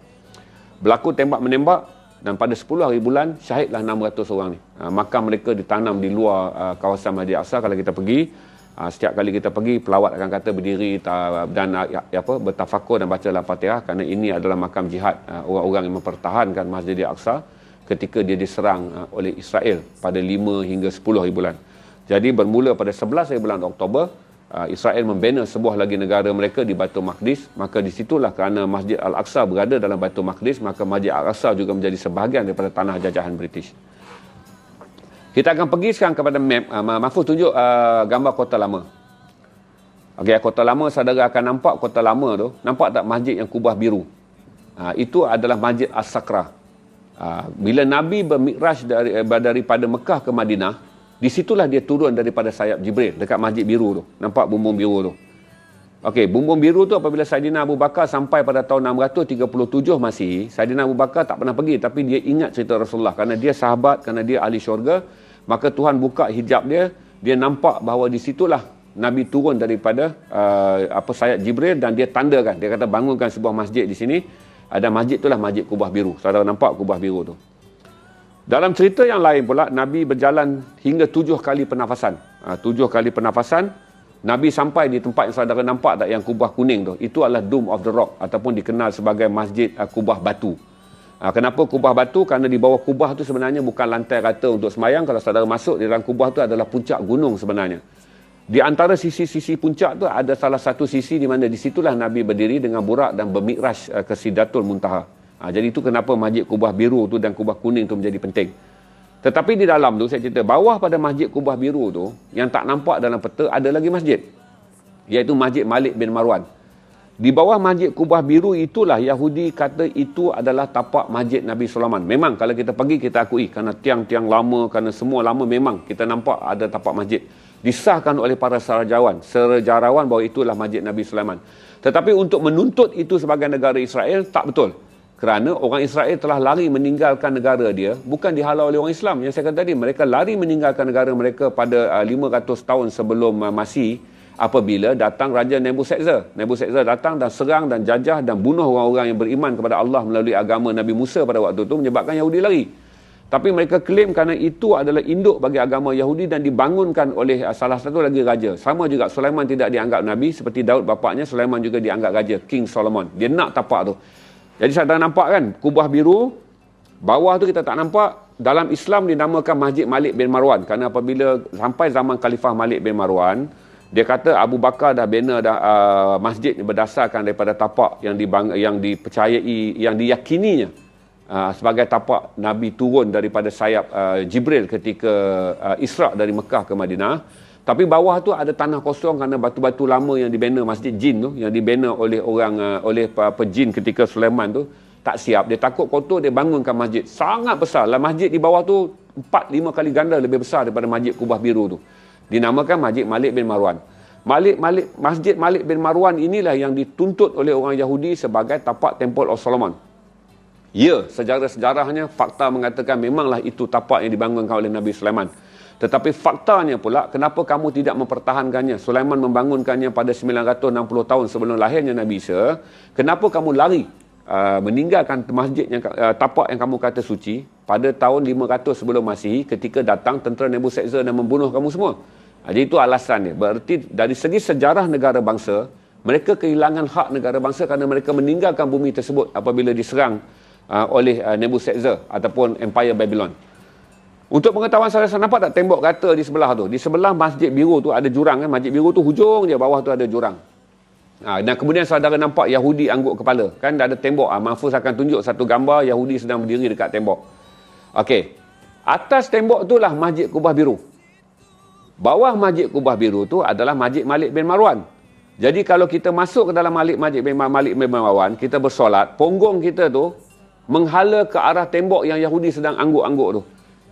Berlaku tembak-menembak, dan pada 10 hari bulan syahidlah 600 orang ni. Makam mereka ditanam di luar kawasan Masjid Aqsa. Kalau kita pergi, setiap kali kita pergi, pelawat akan kata berdiri dan bertafakur dan baca Al-Fatihah, kerana ini adalah makam jihad orang-orang yang mempertahankan Masjid Aqsa ketika dia diserang oleh Israel pada 5 hingga 10 hari bulan. Jadi bermula pada 11 hari bulan Oktober, Israel membina sebuah lagi negara mereka di Baitul Maqdis. Maka di situlah, kerana Masjid Al-Aqsa berada dalam Baitul Maqdis, maka Masjid Al-Aqsa juga menjadi sebahagian daripada tanah jajahan British. Kita akan pergi sekarang kepada map. Mahfuz tunjuk gambar kota lama. Okey, kota lama, saudara akan nampak kota lama tu. Nampak tak masjid yang kubah biru? Itu adalah Masjid As-Sakra. Bila Nabi bermikraj daripada Mekah ke Madinah, Di situlah dia turun daripada sayap Jibril dekat Masjid Biru tu. Nampak bumbung biru tu. Okey, bumbung biru tu apabila Saidina Abu Bakar sampai pada tahun 637 Masihi, Saidina Abu Bakar tak pernah pergi tapi dia ingat cerita Rasulullah kerana dia sahabat, kerana dia ahli syurga, maka Tuhan buka hijab dia nampak bahawa di situlah Nabi turun daripada sayap Jibril dan dia tandakan, dia kata bangunkan sebuah masjid di sini. Ada masjid itulah Masjid Kubah Biru. Saudara nampak Kubah Biru tu. Dalam cerita yang lain pula, Nabi berjalan hingga 7 kali pernafasan. 7 kali pernafasan, Nabi sampai di tempat yang saudara nampak tak, yang kubah kuning tu. Itu adalah Dome of the Rock ataupun dikenal sebagai Masjid Kubah Batu. Kenapa kubah batu? Kerana di bawah kubah tu sebenarnya bukan lantai rata untuk semayang. Kalau saudara masuk di dalam kubah tu adalah puncak gunung sebenarnya. Di antara sisi-sisi puncak tu ada salah satu sisi di mana di situlah Nabi berdiri dengan burak dan bermikraj ke Sidratul Muntaha. Jadi itu kenapa Masjid Kubah Biru tu dan Kubah Kuning tu menjadi penting. Tetapi di dalam tu saya cerita, bawah pada Masjid Kubah Biru tu yang tak nampak dalam peta ada lagi masjid, iaitu Masjid Malik bin Marwan. Di bawah Masjid Kubah Biru itulah Yahudi kata itu adalah tapak Masjid Nabi Sulaiman. Memang kalau kita pergi kita akui, kerana tiang-tiang lama, kerana semua lama, memang kita nampak ada tapak masjid. Disahkan oleh para sejarawan bahawa itulah Masjid Nabi Sulaiman. Tetapi untuk menuntut itu sebagai negara Israel, tak betul. Kerana orang Israel telah lari meninggalkan negara dia, bukan dihalau oleh orang Islam. Yang saya kata tadi, mereka lari meninggalkan negara mereka pada 500 tahun sebelum Masihi, apabila datang Raja Nebuchadnezzar. Nebuchadnezzar datang dan serang dan jajah dan bunuh orang-orang yang beriman kepada Allah melalui agama Nabi Musa pada waktu itu, menyebabkan Yahudi lari. Tapi mereka klaim kerana itu adalah induk bagi agama Yahudi dan dibangunkan oleh salah satu lagi raja. Sama juga Sulaiman tidak dianggap Nabi, seperti Daud bapaknya, Sulaiman juga dianggap raja, King Solomon. Dia nak tapak tu. Jadi saya dah nampak kan, Kubah Biru, bawah tu kita tak nampak. Dalam Islam dinamakan Masjid Malik bin Marwan. Kerana apabila sampai zaman Khalifah Malik bin Marwan, dia kata Abu Bakar dah bina masjid berdasarkan daripada tapak yang dipercayai, yang diyakininya sebagai tapak Nabi turun daripada sayap Jibril ketika Isra' dari Mekah ke Madinah. Tapi bawah tu ada tanah kosong kerana batu-batu lama yang dibina Masjid Jin tu, yang dibina oleh oleh pejin ketika Sulaiman tu, tak siap. Dia takut kotor, dia bangunkan masjid. Sangat besar. Lah masjid di bawah tu 4-5 kali ganda lebih besar daripada Masjid Kubah Biru tu. Dinamakan Masjid Malik bin Marwan. Masjid Malik bin Marwan inilah yang dituntut oleh orang Yahudi sebagai tapak Temple of Solomon. Ya, sejarah-sejarahnya fakta mengatakan memanglah itu tapak yang dibangunkan oleh Nabi Sulaiman. Tetapi faktanya pula, kenapa kamu tidak mempertahankannya? Sulaiman membangunkannya pada 960 tahun sebelum lahirnya Nabi Isa. Kenapa kamu lari meninggalkan masjid yang tapak yang kamu kata suci pada tahun 500 sebelum Masihi, ketika datang tentera Nebuchadnezzar dan membunuh kamu semua? Jadi itu alasannya. Berarti dari segi sejarah negara bangsa, mereka kehilangan hak negara bangsa kerana mereka meninggalkan bumi tersebut apabila diserang oleh Nebuchadnezzar ataupun Empire Babylon. Untuk pengetahuan saya nampak tak tembok rata di sebelah tu? Di sebelah Masjid Biru tu ada jurang kan? Masjid Biru tu hujung je, bawah tu ada jurang. Dan kemudian saudara nampak Yahudi angguk kepala. Kan ada tembok. Mahfuz akan tunjuk satu gambar Yahudi sedang berdiri dekat tembok. Okey. Atas tembok tu lah Masjid Kubah Biru. Bawah Masjid Kubah Biru tu adalah Masjid Malik bin Marwan. Jadi kalau kita masuk ke dalam Masjid Malik bin Marwan, kita bersolat, punggung kita tu menghala ke arah tembok yang Yahudi sedang angguk-angguk tu.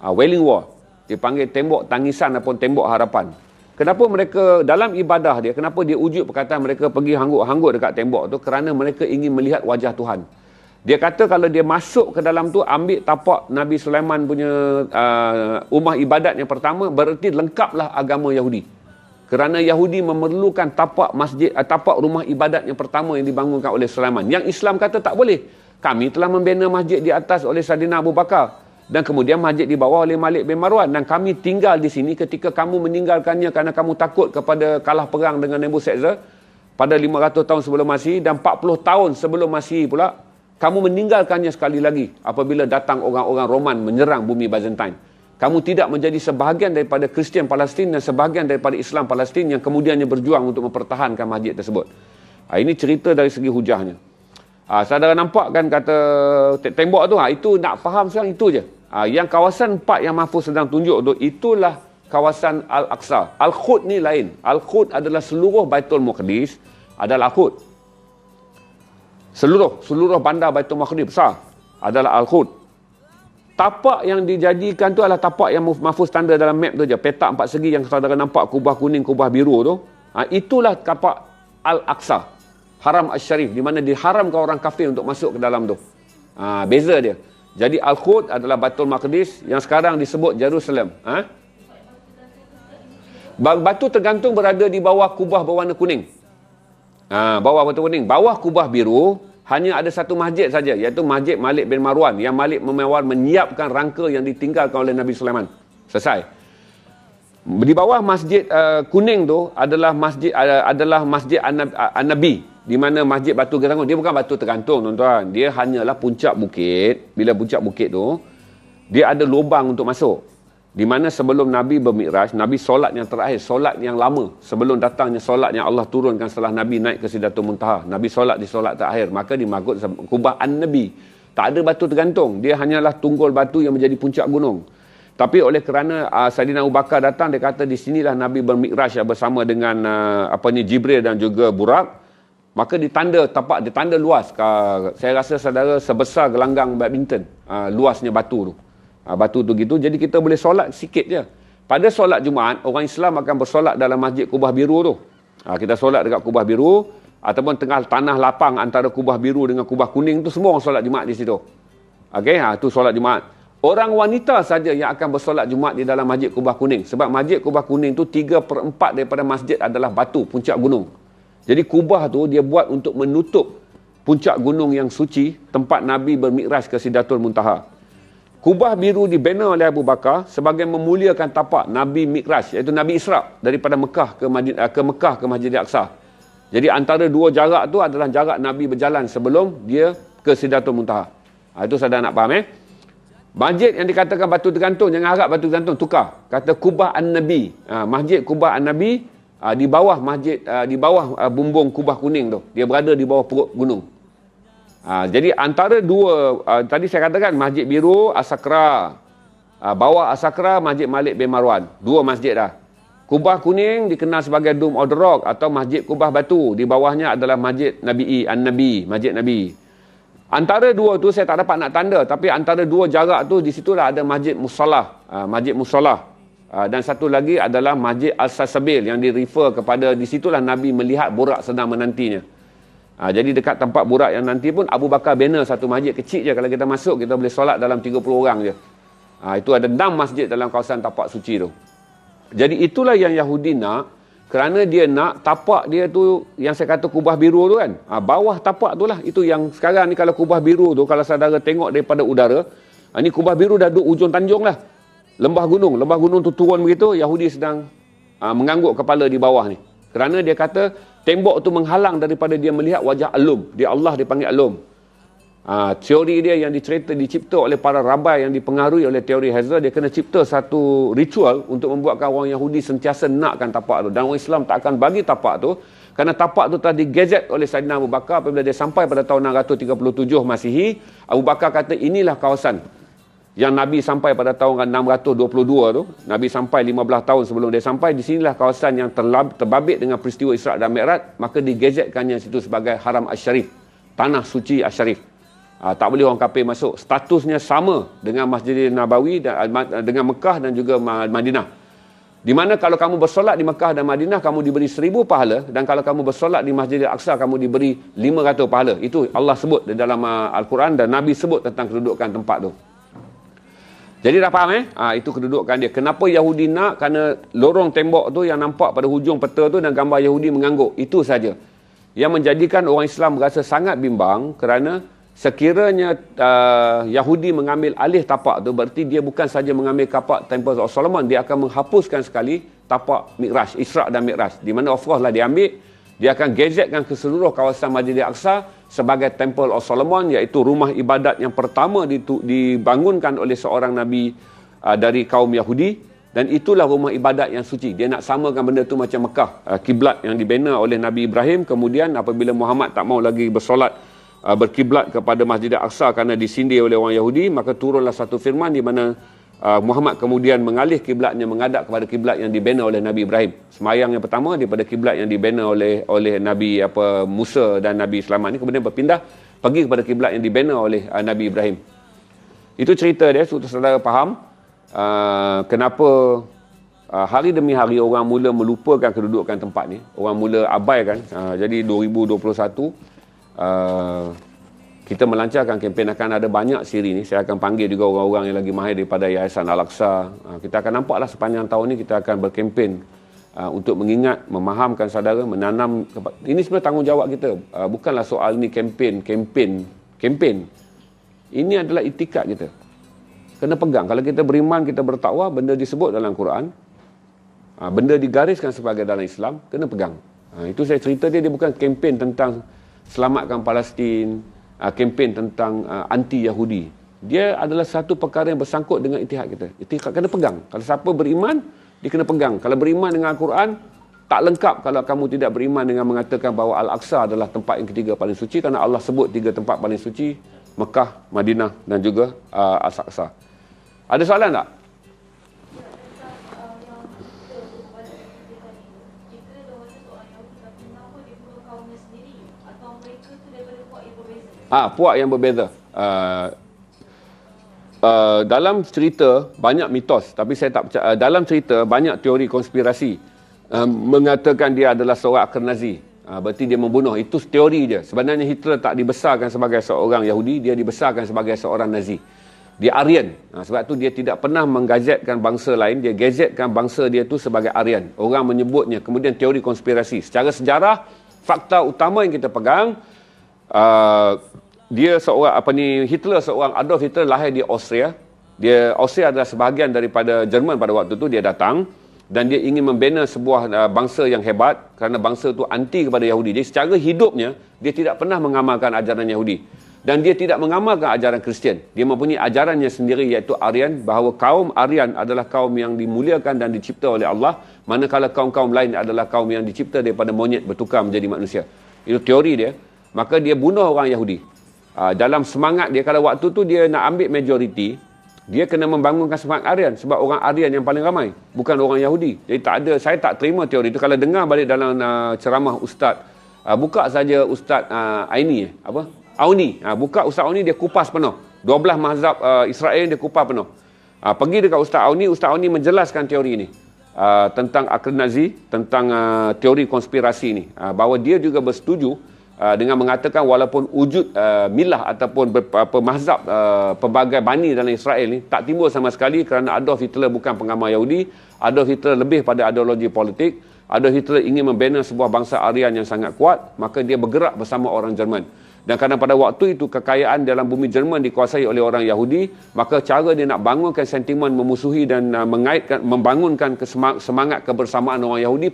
Wailing Wall. Dipanggil tembok tangisan ataupun tembok harapan. Kenapa mereka dalam ibadah dia, kenapa dia wujud perkataan mereka pergi hanggut-hanggut dekat tembok tu? Kerana mereka ingin melihat wajah Tuhan. Dia kata kalau dia masuk ke dalam tu, ambil tapak Nabi Sulaiman punya rumah ibadat yang pertama, berarti lengkaplah agama Yahudi. Kerana Yahudi memerlukan tapak masjid, tapak rumah ibadat yang pertama yang dibangunkan oleh Sulaiman. Yang Islam kata tak boleh. Kami telah membina masjid di atas oleh Saidina Abu Bakar. Dan kemudian masjid di bawah oleh Malik bin Marwan. Dan kami tinggal di sini ketika kamu meninggalkannya kerana kamu takut kepada kalah perang dengan Nebuchadnezzar pada 500 tahun sebelum Masihi, dan 40 tahun sebelum Masihi pula kamu meninggalkannya sekali lagi apabila datang orang-orang Roman menyerang bumi Byzantine. Kamu tidak menjadi sebahagian daripada Kristian Palestin dan sebahagian daripada Islam Palestin yang kemudiannya berjuang untuk mempertahankan masjid tersebut. Ini cerita dari segi hujahnya. Saudara nampak kan kata tembok tu, itu nak faham sekarang itu je. Yang kawasan 4 yang Mahfuz sedang tunjuk tu, itulah kawasan Al-Aqsa. Al-Qud ni lain. Al-Qud adalah seluruh Baitul Maqdis adalah Al-Qud. Seluruh bandar Baitul Maqdis besar adalah Al-Qud. Tapak yang dijadikan tu adalah tapak yang mahfuz tanda dalam map tu je. Petak 4 segi yang saudara nampak kubah kuning, kubah biru tu. Itulah tapak Al-Aqsa, Haram Asy-Syarif, di mana diharamkan orang kafir untuk masuk ke dalam tu. Beza dia. Jadi Al-Qud adalah Baitul Maqdis yang sekarang disebut Jerusalem. Batu tergantung berada di bawah kubah berwarna kuning. Bawah batu kuning. Bawah kubah biru hanya ada satu masjid saja, iaitu Masjid Malik bin Marwan, yang Malik bin Marwan menyiapkan rangka yang ditinggalkan oleh Nabi Sulaiman. Selesai. Di bawah masjid kuning tu adalah masjid An-Nabi, di mana masjid batu tergantung. Dia bukan batu tergantung, tuan-tuan. Dia hanyalah puncak bukit. Bila puncak bukit tu, dia ada lubang untuk masuk. Di mana sebelum Nabi bermi'raj, Nabi solat yang terakhir, solat yang lama. Sebelum datangnya solat yang Allah turunkan setelah Nabi naik ke Sidratul Muntaha. Nabi solat di solat terakhir. Maka dimaksud kubah An-Nabi. Tak ada batu tergantung. Dia hanyalah tunggul batu yang menjadi puncak gunung. Tapi oleh kerana Saidina Abu Bakar datang, dia kata di sinilah Nabi bermi'raj bersama dengan Jibril dan juga Burak. Maka ditanda luas. Saya rasa saudara sebesar gelanggang badminton. Luasnya batu tu. Batu tu gitu. Jadi kita boleh solat sikit je. Pada solat Jumaat, orang Islam akan bersolat dalam Masjid Kubah Biru tu. Kita solat dekat Kubah Biru, ataupun tengah tanah lapang antara Kubah Biru dengan Kubah Kuning tu, semua orang solat Jumaat di situ. Okey, tu solat Jumaat. Orang wanita saja yang akan bersolat Jumaat di dalam Masjid Kubah Kuning. Sebab Masjid Kubah Kuning tu 3/4 daripada masjid adalah batu, puncak gunung. Jadi kubah tu dia buat untuk menutup puncak gunung yang suci, tempat Nabi bermi'raj ke Sidratul Muntaha. Kubah biru dibina oleh Abu Bakar sebagai memuliakan tapak Nabi Mi'raj, iaitu Nabi Isra daripada Mekah ke Masjid Al-Aqsa. Jadi antara dua jarak tu adalah jarak Nabi berjalan sebelum dia ke Sidratul Muntaha. Itu saudara nak faham Masjid yang dikatakan batu tergantung, jangan harap batu tergantung, tukar. Kata Kubah An-Nabi. Masjid Kubah An-Nabi di bawah bumbung Kubah Kuning tu. Dia berada di bawah perut gunung. Jadi antara dua, tadi saya katakan Masjid Biru, As-Sakra. Bawah As-Sakra, Masjid Malik bin Marwan. Dua masjid dah. Kubah Kuning dikenal sebagai Dome of the Rock atau Masjid Kubah Batu. Di bawahnya adalah Masjid An-Nabi, Masjid Nabi. Antara dua tu saya tak dapat nak tanda, tapi antara dua jarak tu di situlah ada Masjid Musallah. Masjid Musallah. Dan satu lagi adalah Masjid Al-Sasabil yang di-refer kepada di situlah Nabi melihat Burak sedang menantinya. Jadi dekat tempat Burak yang nanti pun Abu Bakar bina satu masjid kecil je. Kalau kita masuk, kita boleh solat dalam 30 orang je. Itu ada 6 masjid dalam kawasan tapak suci tu. Jadi itulah yang Yahudi nak, kerana dia nak tapak dia tu, yang saya kata kubah biru tu kan. Bawah tapak tu lah. Itu yang sekarang ni kalau kubah biru tu, kalau saudara tengok daripada udara, ni kubah biru dah duduk ujung tanjung lah. Lembah gunung tu turun begitu, Yahudi sedang mengangguk kepala di bawah ni. Kerana dia kata, tembok tu menghalang daripada dia melihat wajah Alum. Dia Allah dipanggil Alum. Teori dia yang dicipta oleh para rabai yang dipengaruhi oleh teori Hazar, dia kena cipta satu ritual untuk membuatkan orang Yahudi sentiasa nakkan tapak tu. Dan orang Islam tak akan bagi tapak tu, kerana tapak tu telah digazet oleh Saidina Abu Bakar apabila dia sampai pada tahun 637 Masihi. Abu Bakar kata inilah kawasan yang Nabi sampai pada tahun 622 tu. Nabi sampai 15 tahun sebelum dia sampai. Di sinilah kawasan yang terbabit dengan peristiwa Isra' dan Mi'raj. Maka digazetkannya situ sebagai Haram Asy-Syarif, tanah suci Asy-Syarif. Tak boleh orang kafir masuk. Statusnya sama dengan Masjid Nabawi, dengan Mekah dan juga Madinah. Di mana kalau kamu bersolat di Mekah dan Madinah, kamu diberi 1000 pahala. Dan kalau kamu bersolat di Masjid Al-Aqsa, kamu diberi 500 pahala. Itu Allah sebut di dalam Al-Quran, dan Nabi sebut tentang kedudukan tempat tu. Jadi dah faham itu kedudukan dia. Kenapa Yahudi nak? Kerana lorong tembok tu yang nampak pada hujung peta tu dan gambar Yahudi mengangguk. Itu saja. Yang menjadikan orang Islam berasa sangat bimbang, kerana sekiranya Yahudi mengambil alih tapak tu, berarti dia bukan saja mengambil tapak Temple of Solomon, dia akan menghapuskan sekali tapak Mi'raj, Isra' dan Mi'raj. Di mana of course lah dia ambil, dia akan gazetkan ke seluruh kawasan Masjid Al-Aqsa sebagai Temple of Solomon, iaitu rumah ibadat yang pertama dibangunkan oleh seorang Nabi dari kaum Yahudi. Dan itulah rumah ibadat yang suci. Dia nak samakan benda tu macam Mekah, kiblat yang dibina oleh Nabi Ibrahim. Kemudian apabila Muhammad tak mau lagi bersolat berkiblat kepada Masjid Al-Aqsa kerana disindir oleh orang Yahudi, maka turunlah satu firman di mana Muhammad kemudian mengalih kiblatnya menghadap kepada kiblat yang dibina oleh Nabi Ibrahim. Semayang yang pertama daripada kiblat yang dibina oleh Nabi Musa dan Nabi Sulaiman ni, kemudian berpindah pergi kepada kiblat yang dibina oleh Nabi Ibrahim. Itu cerita dia, untuk saudara faham kenapa hari demi hari orang mula melupakan kedudukan tempat ni. Orang mula abaikan. Jadi 2021 kita melancarkan kempen. Akan ada banyak siri ni. Saya akan panggil juga orang-orang yang lagi mahir daripada Yayasan Al-Aqsa. Kita akan nampaklah sepanjang tahun ni kita akan berkempen untuk mengingat, memahamkan saudara, menanam. Ini sebenarnya tanggungjawab kita. Bukanlah soal ni kempen. Ini adalah itikat kita. Kena pegang. Kalau kita beriman, kita bertakwa, benda disebut dalam Quran, benda digariskan sebagai dalam Islam, kena pegang. Itu saya cerita dia bukan kempen tentang selamatkan Palestin, kempen tentang anti-Yahudi. Dia adalah satu perkara yang bersangkut dengan itihad kita. Itihad kena pegang. Kalau siapa beriman, dia kena pegang. Kalau beriman dengan Al-Quran, tak lengkap kalau kamu tidak beriman dengan mengatakan bahawa Al-Aqsa adalah tempat yang ketiga paling suci, kerana Allah sebut 3 tempat paling suci, Mekah, Madinah dan juga Al-Aqsa. Ada soalan tak? Puak yang berbeza. Dalam cerita banyak mitos, tapi saya tak percaya. Dalam cerita banyak teori konspirasi mengatakan dia adalah seorang Akernazi. Berarti dia membunuh. Itu teori dia. Sebenarnya Hitler tak dibesarkan sebagai seorang Yahudi, dia dibesarkan sebagai seorang Nazi. Dia Aryan. Sebab tu dia tidak pernah menggazetkan bangsa lain. Dia gazetkan bangsa dia tu sebagai Aryan. Orang menyebutnya. Kemudian teori konspirasi. Secara sejarah, fakta utama yang kita pegang, dia seorang Hitler, seorang Adolf Hitler lahir di Austria. Austria adalah sebahagian daripada Jerman pada waktu tu. Dia datang dan dia ingin membina sebuah bangsa yang hebat, kerana bangsa tu anti kepada Yahudi. Jadi secara hidupnya dia tidak pernah mengamalkan ajaran Yahudi. Dan dia tidak mengamalkan ajaran Kristian. Dia mempunyai ajarannya sendiri, iaitu Aryan, bahawa kaum Aryan adalah kaum yang dimuliakan dan dicipta oleh Allah, manakala kaum-kaum lain adalah kaum yang dicipta daripada monyet bertukar menjadi manusia. Itu teori dia. Maka dia bunuh orang Yahudi. Dalam semangat dia, kalau waktu tu dia nak ambil majoriti, dia kena membangunkan semangat Aryan, sebab orang Aryan yang paling ramai, bukan orang Yahudi. Jadi saya tak terima teori itu. Kalau dengar balik dalam ceramah Ustaz, buka saja Ustaz Aini, Auni. Buka Ustaz Auni, dia kupas penuh. 12 mazhab Israel dia kupas penuh. Pergi dekat Ustaz Auni menjelaskan teori ini. Tentang Akernazi, tentang teori konspirasi ini. Bahawa dia juga bersetuju dengan mengatakan walaupun wujud milah ataupun mazhab pelbagai bani dalam Israel ni tak timbul sama sekali, kerana Adolf Hitler bukan pengamal Yahudi. Adolf Hitler lebih pada ideologi politik. Adolf Hitler ingin membina sebuah bangsa Aryan yang sangat kuat, maka dia bergerak bersama orang Jerman. Dan kerana pada waktu itu kekayaan dalam bumi Jerman dikuasai oleh orang Yahudi, maka cara dia nak bangunkan sentimen memusuhi dan membangunkan semangat kebersamaan orang Yahudi,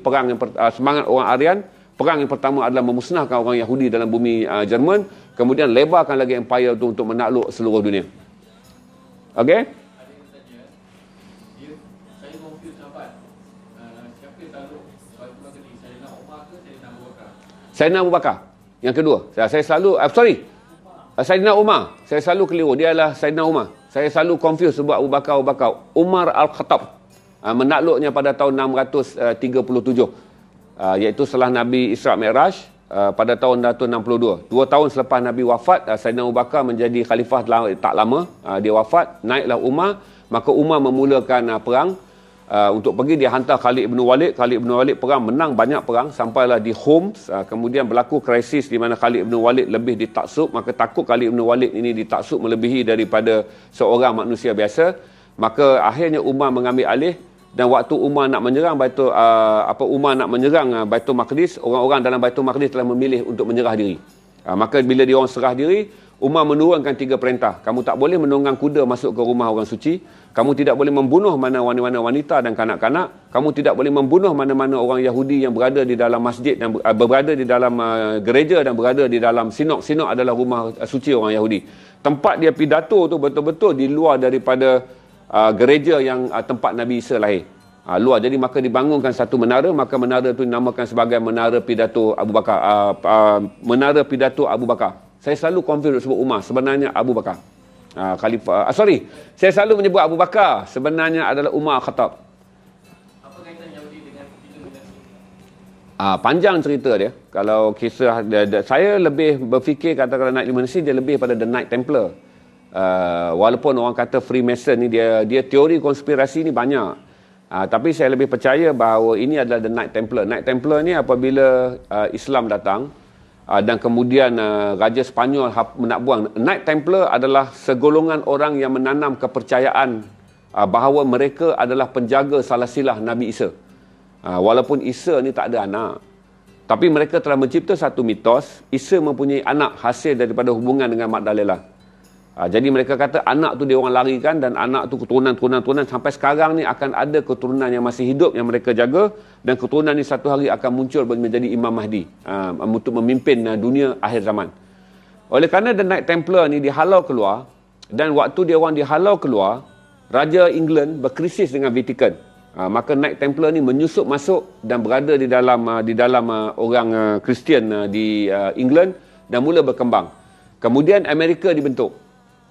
semangat orang Aryan. Perang yang pertama adalah memusnahkan orang Yahudi dalam bumi Jerman, kemudian lebarkan lagi empire itu untuk menakluk seluruh dunia. Okey? Sayyidina Abu Bakar. Yang kedua, saya selalu Sayyidina Umar. Saya selalu keliru. Dia adalah Sayyidina Umar. Saya selalu confuse sebab Abu Bakar. Umar Al-Khattab. Menakluknya pada tahun 637. Iaitu setelah Nabi Isra' Mi'raj pada tahun 162. 2 tahun selepas Nabi wafat, Sayyidina Abu Bakar menjadi khalifah tak lama. Dia wafat, naiklah Umar. Maka Umar memulakan perang. Untuk pergi dia hantar Khalid bin Walid. Khalid bin Walid perang, menang banyak perang, sampailah di Homs. Kemudian berlaku krisis di mana Khalid bin Walid lebih ditaksub. Maka takut Khalid bin Walid ini ditaksub melebihi daripada seorang manusia biasa. Maka akhirnya Umar mengambil alih. Dan waktu Umar nak menyerang Baitul Maqdis, orang-orang dalam Baitul Maqdis telah memilih untuk menyerah diri. Maka bila dia orang serah diri, Umar menurunkan 3 perintah. Kamu tak boleh menunggang kuda masuk ke rumah orang suci. Kamu tidak boleh membunuh mana-mana wanita dan kanak-kanak. Kamu tidak boleh membunuh mana-mana orang Yahudi yang berada di dalam masjid dan berada di dalam gereja dan berada di dalam sinok. Sinok adalah rumah suci orang Yahudi. Tempat dia pidato tu betul-betul di luar daripada gereja yang tempat Nabi Isa lahir. Luar. Jadi maka dibangunkan satu menara, maka menara itu dinamakan sebagai Menara Pidato Abu Bakar. Menara Pidato Abu Bakar. Saya selalu confuse sebut Umar, sebenarnya Abu Bakar. Khalifah. Saya selalu menyebut Abu Bakar, sebenarnya adalah Umar Khattab. Apa kaitan Yahudi dengan iluminasi? Panjang cerita dia. Kalau kisah saya lebih berfikir katakanlah Knight Illuminati dia lebih pada The Knight Templar. Walaupun orang kata Freemason ni dia teori konspirasi ni banyak. Tapi saya lebih percaya bahawa ini adalah The Knight Templar. Knight Templar ni apabila Islam datang dan kemudian Raja Sepanyol nak buang. Knight Templar adalah segolongan orang yang menanam kepercayaan bahawa mereka adalah penjaga salasilah Nabi Isa. Walaupun Isa ni tak ada anak, tapi mereka telah mencipta satu mitos Isa mempunyai anak hasil daripada hubungan dengan Magdalena. Jadi mereka kata anak tu dia orang larikan, dan anak tu keturunan sampai sekarang ni akan ada keturunan yang masih hidup yang mereka jaga, dan keturunan ni satu hari akan muncul menjadi Imam Mahdi untuk memimpin dunia akhir zaman. Oleh kerana The Knight Templar ni dihalau keluar, dan waktu dia orang dihalau keluar, Raja England berkrisis dengan Vatican. Maka Knight Templar ni menyusup masuk dan berada di dalam orang Kristian di England dan mula berkembang. Kemudian Amerika dibentuk.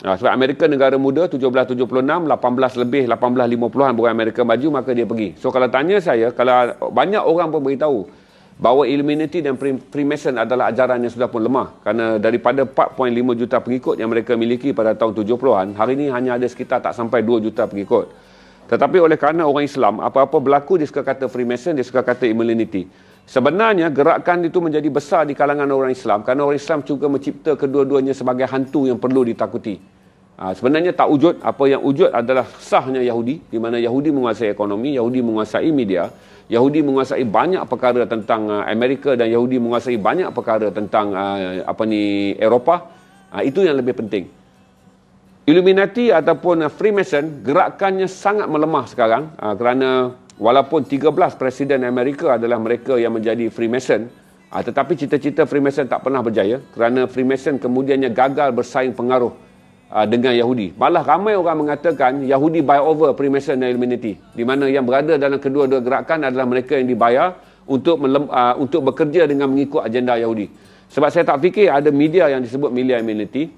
Sebab Amerika negara muda, 1776, 1850-an baru Amerika maju, maka dia pergi. So kalau tanya saya, kalau banyak orang pun beritahu bahawa Illuminati dan Freemason adalah ajaran yang sudah pun lemah. Kerana daripada 4.5 juta pengikut yang mereka miliki pada tahun 70-an, hari ini hanya ada sekitar tak sampai 2 juta pengikut. Tetapi oleh kerana orang Islam, apa-apa berlaku dia suka kata Freemason, dia suka kata Illuminati. Sebenarnya gerakan itu menjadi besar di kalangan orang Islam kerana orang Islam juga mencipta kedua-duanya sebagai hantu yang perlu ditakuti. Sebenarnya tak wujud. Apa yang wujud adalah sahnya Yahudi, di mana Yahudi menguasai ekonomi, Yahudi menguasai media, Yahudi menguasai banyak perkara tentang Amerika, dan Yahudi menguasai banyak perkara tentang Eropah. Itu yang lebih penting. Illuminati ataupun Freemason gerakannya sangat melemah sekarang kerana walaupun 13 Presiden Amerika adalah mereka yang menjadi Freemason, tetapi cita-cita Freemason tak pernah berjaya kerana Freemason kemudiannya gagal bersaing pengaruh dengan Yahudi. Malah ramai orang mengatakan Yahudi buy over Freemason dan Illuminati, di mana yang berada dalam kedua-dua gerakan adalah mereka yang dibayar untuk bekerja dengan mengikut agenda Yahudi. Sebab saya tak fikir ada media yang disebut media Illuminati,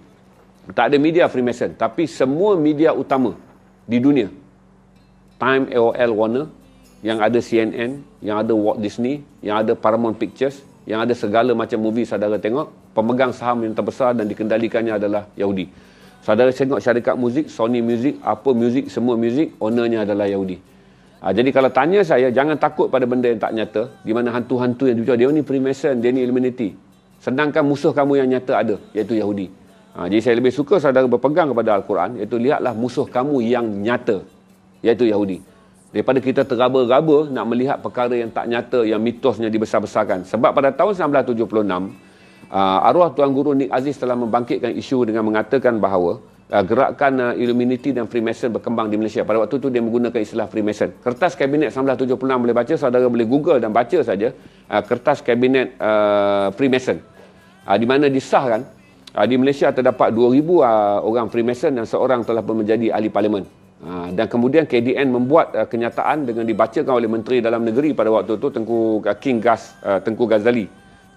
tak ada media Freemason, tapi semua media utama di dunia, Time, AOL, Warner, yang ada CNN, yang ada Walt Disney, yang ada Paramount Pictures, yang ada segala macam movie saudara tengok, pemegang saham yang terbesar dan dikendalikannya adalah Yahudi. Saudara tengok syarikat muzik, Sony Music, apa muzik, semua muzik, ownernya adalah Yahudi. Jadi kalau tanya saya, jangan takut pada benda yang tak nyata, di mana hantu-hantu yang dijual, dia ni Freemason, dia ni Illuminati. Sedangkan musuh kamu yang nyata ada, iaitu Yahudi. Jadi saya lebih suka saudara berpegang kepada Al-Quran, iaitu lihatlah musuh kamu yang nyata, iaitu Yahudi. Daripada kita tergaba-gaba nak melihat perkara yang tak nyata, yang mitosnya dibesar-besarkan. Sebab pada tahun 1976, arwah Tuan Guru Nick Aziz telah membangkitkan isu dengan mengatakan bahawa gerakan Illuminati dan Freemason berkembang di Malaysia. Pada waktu itu dia menggunakan istilah Freemason. Kertas Kabinet 1976 boleh baca, saudara boleh Google dan baca saja kertas Kabinet Freemason. Di mana disahkan di Malaysia terdapat 2,000 orang Freemason dan seorang telah pun menjadi ahli parlimen. Dan kemudian KDN membuat kenyataan dengan dibacakan oleh Menteri Dalam Negeri pada waktu itu, Tengku Ghazali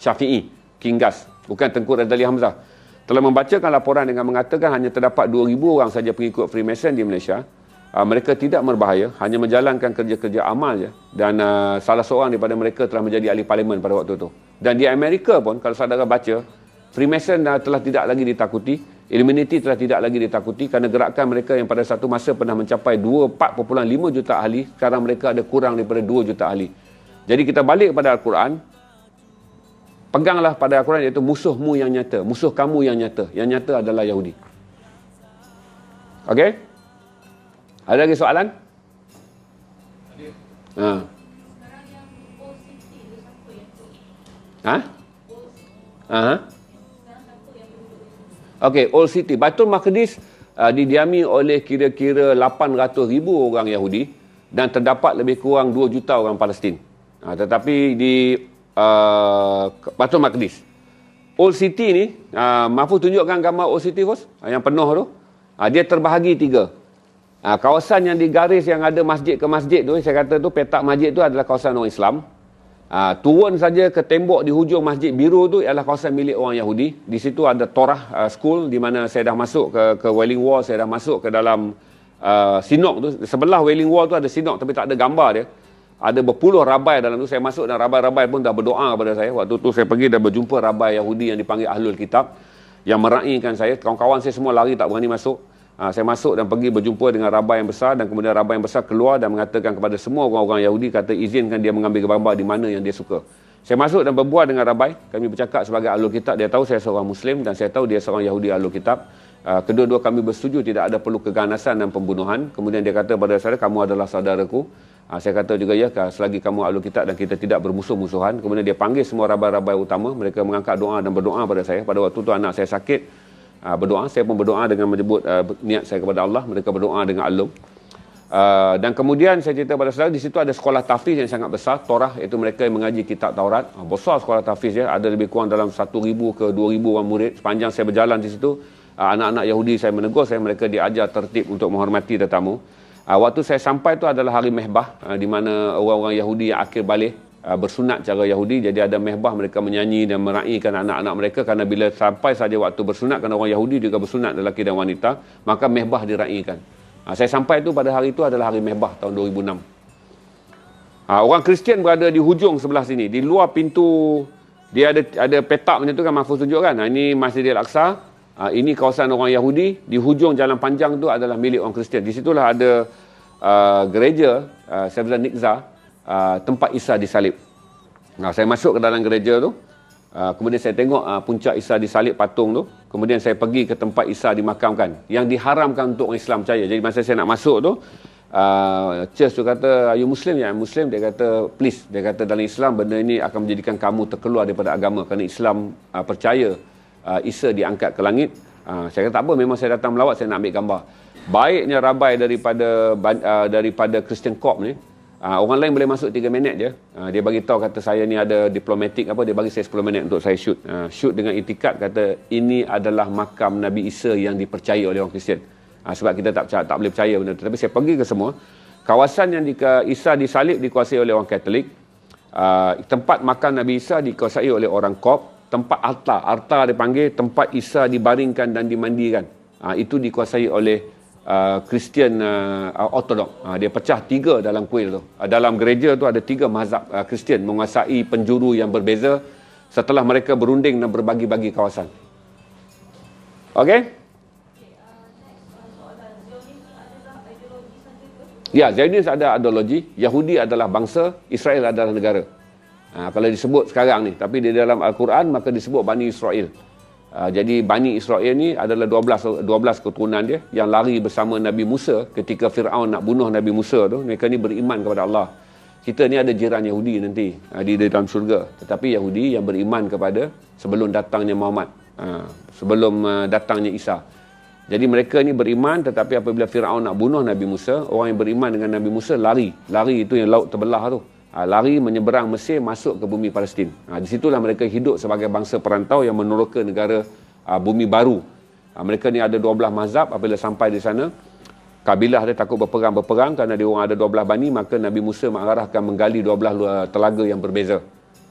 Syafi'i, King Gas, bukan Tengku Razali Hamzah, telah membacakan laporan dengan mengatakan hanya terdapat 2,000 orang saja pengikut Freemason di Malaysia. Mereka tidak berbahaya, hanya menjalankan kerja-kerja amal je. Dan salah seorang daripada mereka telah menjadi ahli parlimen pada waktu itu. Dan di Amerika pun, kalau saudara baca, Freemason telah tidak lagi ditakuti, Illuminati telah tidak lagi ditakuti kerana gerakan mereka yang pada satu masa pernah mencapai 4.5 juta ahli, sekarang mereka ada kurang daripada 2 juta ahli. Jadi kita balik kepada Al-Quran, peganglah pada Al-Quran, iaitu musuhmu yang nyata, musuh kamu yang nyata. Yang nyata adalah Yahudi. Okey? Ada lagi soalan? Ada. Sekarang yang Old City tu siapa yang tu? Ha? Old City. Aha. Sekarang siapa yang penduduk di situ? Okey, Old City. Baitul Maqdis didiami oleh kira-kira 800,000 orang Yahudi dan terdapat lebih kurang 2 juta orang Palestin. Tetapi di Baitul Maqdis, Old City ni, Mahfuz tunjukkan gambar Old City first, yang penuh tu. Dia terbahagi 3. Kawasan yang digaris yang ada masjid ke masjid tu, saya kata tu petak masjid tu adalah kawasan orang Islam. Turun saja ke tembok di hujung Masjid Biru tu ialah kawasan milik orang Yahudi. Di situ ada Torah School, di mana saya dah masuk ke Wailing Wall, saya dah masuk ke dalam sinok tu. Sebelah Wailing Wall tu ada sinok tapi tak ada gambar dia. Ada berpuluh rabai dalam tu. Saya masuk dan rabai-rabai pun dah berdoa kepada saya. Waktu tu saya pergi dan berjumpa rabai Yahudi yang dipanggil Ahlul Kitab. yang meraihkan saya. Kawan-kawan saya semua lari, tak berani masuk. Saya masuk dan pergi berjumpa dengan rabai yang besar, dan kemudian rabai yang besar keluar dan mengatakan kepada semua orang-orang Yahudi, kata izinkan dia mengambil gambar di mana yang dia suka. Saya masuk dan berbual dengan rabai. Kami bercakap sebagai Ahlul Kitab. Dia tahu saya seorang Muslim dan saya tahu dia seorang Yahudi Ahlul Kitab. Kedua-dua kami bersetuju tidak ada perlu keganasan dan pembunuhan. Kemudian dia kata kepada saya, kamu adalah saudaraku. Saya kata juga, ya, selagi kamu Ahlul Kitab dan kita tidak bermusuh-musuhan. Kemudian dia panggil semua rabai-rabai utama. Mereka mengangkat doa dan berdoa pada saya. Pada waktu itu anak saya sakit. Berdoa, saya pun berdoa dengan menyebut niat saya kepada Allah. Mereka berdoa dengan alum. Dan kemudian saya cerita pada saudara, di situ ada sekolah tahfiz yang sangat besar, Torah, iaitu mereka yang mengaji kitab Taurat. Besar sekolah tahfiz, ya, ada lebih kurang dalam 1,000 ke 2,000 orang murid. Sepanjang saya berjalan di situ, anak-anak Yahudi saya menegur saya, mereka diajar tertib untuk menghormati tetamu. Waktu saya sampai itu adalah hari Mehbah, di mana orang-orang Yahudi yang akhir balik bersunat cara Yahudi. Jadi ada mehbah, mereka menyanyi dan meraihkan anak-anak mereka, kerana bila sampai saja waktu bersunat, kerana orang Yahudi juga bersunat lelaki dan wanita, maka mehbah diraihkan. Saya sampai itu pada hari itu adalah hari mehbah tahun 2006. Orang Kristian berada di hujung sebelah sini, di luar pintu. Dia ada petak macam tu kan, Mahfuz tunjuk kan. Ini Masjidil Aqsa, ini kawasan orang Yahudi. Di hujung jalan panjang tu adalah milik orang Kristian. Di situlah ada gereja Sevda Nikza, tempat Isa disalib. Saya masuk ke dalam gereja tu. Kemudian saya tengok puncak Isa disalib, patung tu. Kemudian saya pergi ke tempat Isa dimakamkan, yang diharamkan untuk orang Islam percaya. Jadi masa saya nak masuk tu, church tu kata, are you Muslim? Ya, Muslim. Dia kata, please. Dia kata, dalam Islam benda ini akan menjadikan kamu terkeluar daripada agama, kerana Islam percaya Isa diangkat ke langit. Saya kata tak apa, memang saya datang melawat, saya nak ambil gambar. Baiknya rabai daripada Christian Corp ni, orang lain boleh masuk 3 minit je. Dia bagi tahu, kata saya ni ada diplomatik apa, dia bagi saya 10 minit untuk saya shoot. Shoot dengan itikad, kata ini adalah makam Nabi Isa yang dipercayai oleh orang Kristian. Sebab kita tak boleh percaya benda tu. Tapi saya pergi ke semua. Kawasan yang Isa disalib dikuasai oleh orang Katolik. Tempat makam Nabi Isa dikuasai oleh orang Kop. Tempat altar dipanggil, tempat Isa dibaringkan dan dimandikan, itu dikuasai oleh Kristian Ortodok. Dia pecah 3 dalam kuil tu. Dalam gereja tu ada 3 mazhab Kristian menguasai penjuru yang berbeza setelah mereka berunding dan berbagi-bagi kawasan. Okey? Ya, Zionis ada ideologi, Yahudi adalah bangsa, Israel adalah negara. Kalau disebut sekarang ni, tapi di dalam Al-Quran maka disebut Bani Israel. Jadi Bani Israel ni adalah 12 keturunan dia yang lari bersama Nabi Musa ketika Fir'aun nak bunuh Nabi Musa tu. Mereka ni beriman kepada Allah. Kita ni ada jiran Yahudi nanti di dalam syurga, tetapi Yahudi yang beriman kepada sebelum datangnya Muhammad, sebelum datangnya Isa. Jadi mereka ni beriman, tetapi apabila Fir'aun nak bunuh Nabi Musa, orang yang beriman dengan Nabi Musa lari itu yang laut terbelah tu. Lari menyeberang Mesir masuk ke bumi Palestin. Di situlah mereka hidup sebagai bangsa perantau yang meneroka negara bumi baru. Mereka ni ada 12 mazhab. Apabila sampai di sana, kabilah dia takut berperang kerana dia orang ada 12 bani, maka Nabi Musa mengarahkan menggali 12 telaga yang berbeza.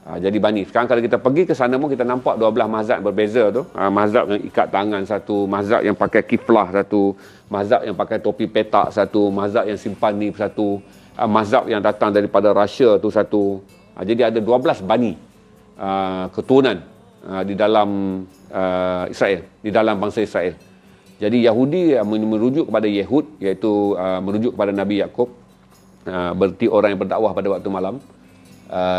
Jadi bani. Sekarang kalau kita pergi ke sana pun kita nampak 12 mazhab berbeza tu. Mazhab yang ikat tangan satu, mazhab yang pakai kiflah satu, mazhab yang pakai topi petak satu, mazhab yang simpan ni satu, mazhab yang datang daripada Russia tu satu. Jadi ada 12 bani keturunan di dalam Israel, di dalam bangsa Israel. Jadi Yahudi merujuk kepada Yehud, iaitu merujuk kepada Nabi Yakub, berarti orang yang berdakwah pada waktu malam.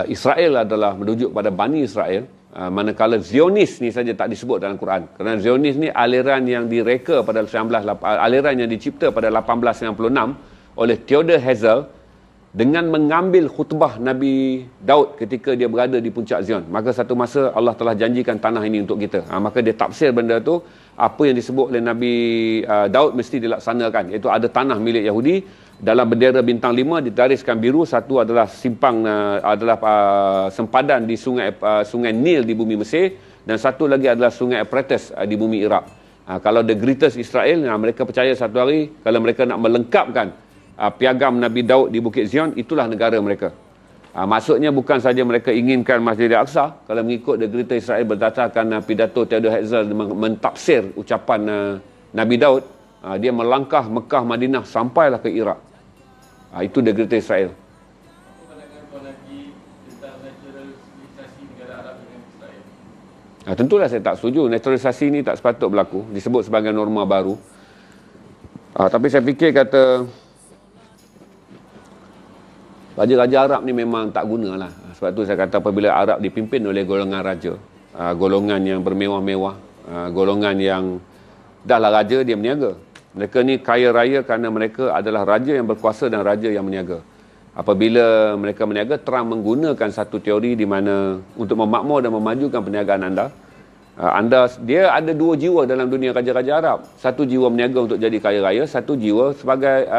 Israel adalah merujuk kepada Bani Israel, manakala Zionis ni saja tak disebut dalam Quran. Kerana Zionis ni aliran yang direka pada aliran yang dicipta pada 1896 oleh Theodor Herzl dengan mengambil khutbah Nabi Daud ketika dia berada di puncak Zion. Maka satu masa Allah telah janjikan tanah ini untuk kita. Maka dia tafsir benda tu, apa yang disebut oleh Nabi Daud mesti dilaksanakan, iaitu ada tanah milik Yahudi. Dalam bendera bintang 5 ditariskan biru, satu adalah simpang sempadan di sungai Nil di bumi Mesir, dan satu lagi adalah sungai Euphrates di bumi Iraq. Kalau the greatest Israel, mereka percaya satu hari kalau mereka nak melengkapkan piagam Nabi Daud di Bukit Zion, itulah negara mereka. Maksudnya bukan saja mereka inginkan Masjidil Aqsa. Kalau mengikut the greatest Israel berdasarkan pidato Theodor Herzl mentafsir ucapan Nabi Daud, dia melangkah Mekah, Madinah sampailah ke Iraq. Itu the greatest Israel. Apa pandangan tuan Haji tentang naturalisasi negara Arab dengan Israel? Tentulah saya tak setuju. Naturalisasi ni tak sepatut berlaku. Disebut sebagai norma baru. Tapi saya fikir kata raja-raja Arab ni memang tak gunalah. Sebab tu saya kata apabila Arab dipimpin oleh golongan raja, golongan yang bermewah-mewah, golongan yang dahlah raja, dia meniaga. Mereka ni kaya raya kerana mereka adalah raja yang berkuasa dan raja yang meniaga. Apabila mereka meniaga, Trump menggunakan satu teori di mana untuk memakmur dan memajukan perniagaan anda, dia ada dua jiwa dalam dunia raja-raja Arab. Satu jiwa meniaga untuk jadi kaya raya, satu jiwa sebagai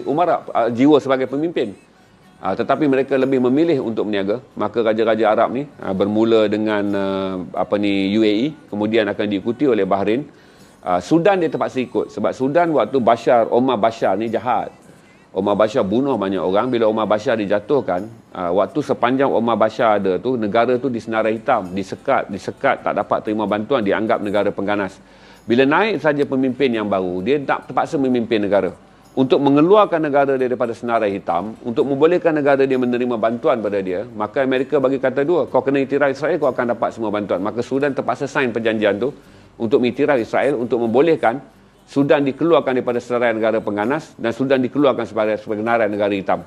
umara, jiwa sebagai pemimpin. Tetapi mereka lebih memilih untuk meniaga. Maka raja-raja Arab ni bermula dengan UAE, kemudian akan diikuti oleh Bahrain. Sudan dia terpaksa ikut sebab Sudan waktu Omar Bashar ni jahat. Omar Bashar bunuh banyak orang. Bila Omar Bashar dijatuhkan, waktu sepanjang Omar Bashar ada tu, negara tu disenarai hitam, disekat, tak dapat terima bantuan, dianggap negara pengganas. Bila naik saja pemimpin yang baru, dia tak terpaksa memimpin negara. Untuk mengeluarkan negara dia daripada senarai hitam, untuk membolehkan negara dia menerima bantuan pada dia, maka Amerika bagi kata dua, kau kena iktiraf Israel, kau akan dapat semua bantuan. Maka Sudan terpaksa sign perjanjian tu untuk mengiktiraf Israel, untuk membolehkan Sudan dikeluarkan daripada senarai negara pengganas dan Sudan dikeluarkan sebagai senarai negara hitam.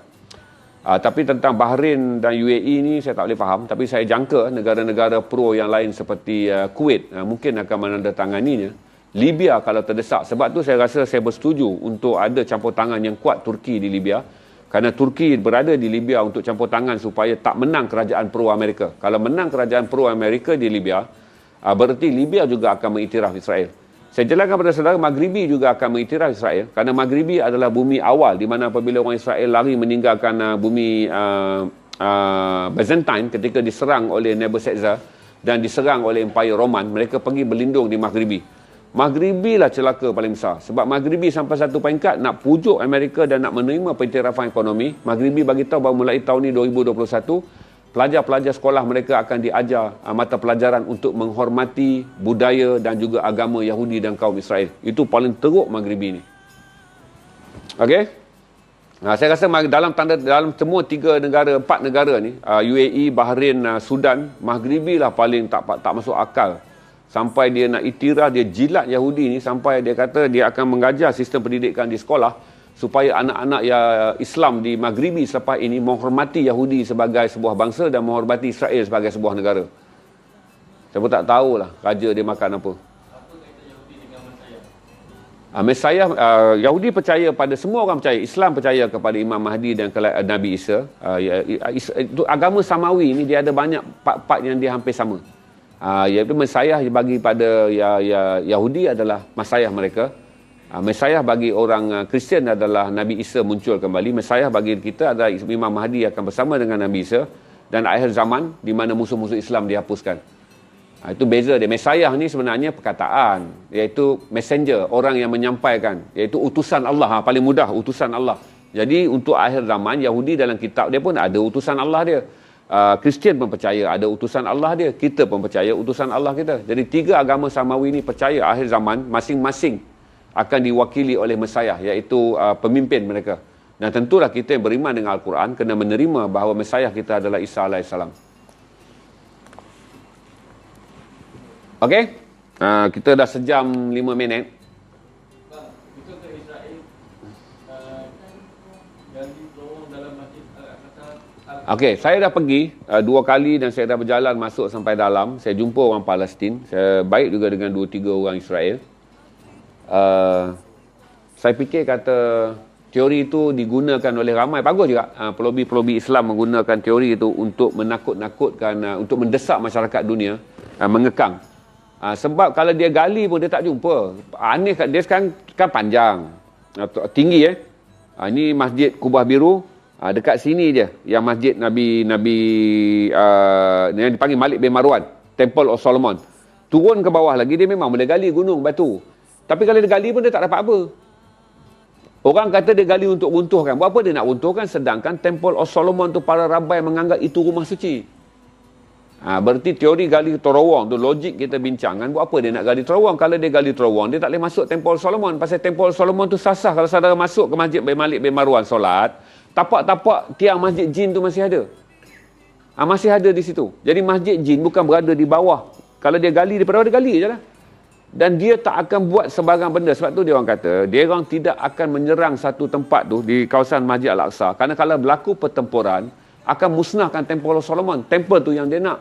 Tapi tentang Bahrain dan UAE ni saya tak boleh faham. Tapi saya jangka negara-negara pro yang lain seperti Kuwait mungkin akan menandatanganinya. Libya kalau terdesak. Sebab tu saya rasa saya bersetuju untuk ada campur tangan yang kuat Turki di Libya. Kerana Turki berada di Libya untuk campur tangan supaya tak menang kerajaan pro Amerika. Kalau menang kerajaan pro Amerika di Libya, berarti Libya juga akan mengiktiraf Israel. Saya jelaskan kepada saudara, Maghribi juga akan mengiktiraf Israel. Kerana Maghribi adalah bumi awal di mana apabila orang Israel lari meninggalkan bumi Byzantine ketika diserang oleh Nebuchadnezzar dan diserang oleh Empire Roman, mereka pergi berlindung di Maghribi. Maghribi lah celaka paling besar. Sebab Maghribi sampai satu peringkat nak pujuk Amerika dan nak menerima pengiktirafan ekonomi. Maghribi bagi tahu bahawa mulai tahun ni 2021, pelajar-pelajar sekolah mereka akan diajar mata pelajaran untuk menghormati budaya dan juga agama Yahudi dan kaum Israel. Itu paling teruk Maghribi ni. Okey? Saya rasa dalam semua empat negara ni, UAE, Bahrain, Sudan, Maghribi lah paling tak masuk akal. Sampai dia nak iktiraf, dia jilat Yahudi ni sampai dia kata dia akan mengajar sistem pendidikan di sekolah supaya anak-anak Islam di Maghribi selepas ini menghormati Yahudi sebagai sebuah bangsa dan menghormati Israel sebagai sebuah negara. Saya pun tak tahulah raja dia makan apa. Apa kaitan Yahudi dengan Mesiah? Mesiah, Yahudi percaya pada semua orang percaya. Islam percaya kepada Imam Mahdi dan Nabi Isa. Agama Samawi ni dia ada banyak part-part yang dia hampir sama. Iaitu Mesiah bagi pada Yahudi adalah Mesiah mereka. Mesiah bagi orang Kristian adalah Nabi Isa muncul kembali. Mesiah bagi kita adalah Imam Mahdi akan bersama dengan Nabi Isa. Dan akhir zaman di mana musuh-musuh Islam dihapuskan. Itu beza dia. Mesiah ni sebenarnya perkataan. Iaitu messenger, orang yang menyampaikan. Iaitu utusan Allah. Paling mudah, utusan Allah. Jadi untuk akhir zaman, Yahudi dalam kitab dia pun ada utusan Allah dia. Kristian pun percaya ada utusan Allah dia. Kita pun percaya utusan Allah kita. Jadi tiga agama Samawi ni percaya akhir zaman masing-masing akan diwakili oleh Mesiah, iaitu pemimpin mereka. Dan tentulah kita yang beriman dengan Al-Quran kena menerima bahawa Mesiah kita adalah Isa AS. Okey? Kita dah sejam 5 minit. Bang, kita ke Israel dan di lorong dalam Masjid Al-Aqsa. Okey, saya dah pergi 2 kali dan saya dah berjalan masuk sampai dalam. Saya jumpa orang Palestin. Saya baik juga dengan 2-3 orang Israel. Saya fikir kata teori itu digunakan oleh ramai, bagus juga. Pelobi-pelobi Islam menggunakan teori itu untuk menakut-nakutkan, untuk mendesak masyarakat dunia mengekang. Sebab kalau dia gali pun dia tak jumpa. Aneh, dia sekarang kan panjang, tinggi ini Masjid Kubah Biru. Dekat sini je yang Masjid Nabi yang dipanggil Malik bin Marwan, Temple of Solomon. Turun ke bawah lagi dia memang boleh gali gunung batu. Tapi kalau dia gali pun dia tak dapat apa. Orang kata dia gali untuk runtuhkan. Buat apa dia nak runtuhkan? Sedangkan Temple of Solomon tu para rabai menganggap itu rumah suci. Berarti teori gali terowong tu logik kita bincangkan. Buat apa dia nak gali terowong? Kalau dia gali terowong, dia tak boleh masuk Temple Solomon. Pasal Temple Solomon tu sasah. Kalau saudara masuk ke Masjid Malik bin Marwan solat, tapak-tapak tiang Masjid Jin tu masih ada. Masih ada di situ. Jadi Masjid Jin bukan berada di bawah Kalau dia gali daripada bawah, dia gali je lah. Dan dia tak akan buat sebarang benda. Sebab tu dia orang kata, dia orang tidak akan menyerang satu tempat tu di kawasan Masjid Al-Aqsa. Kerana kalau berlaku pertempuran, akan musnahkan Temple of Solomon. Temple tu yang dia nak.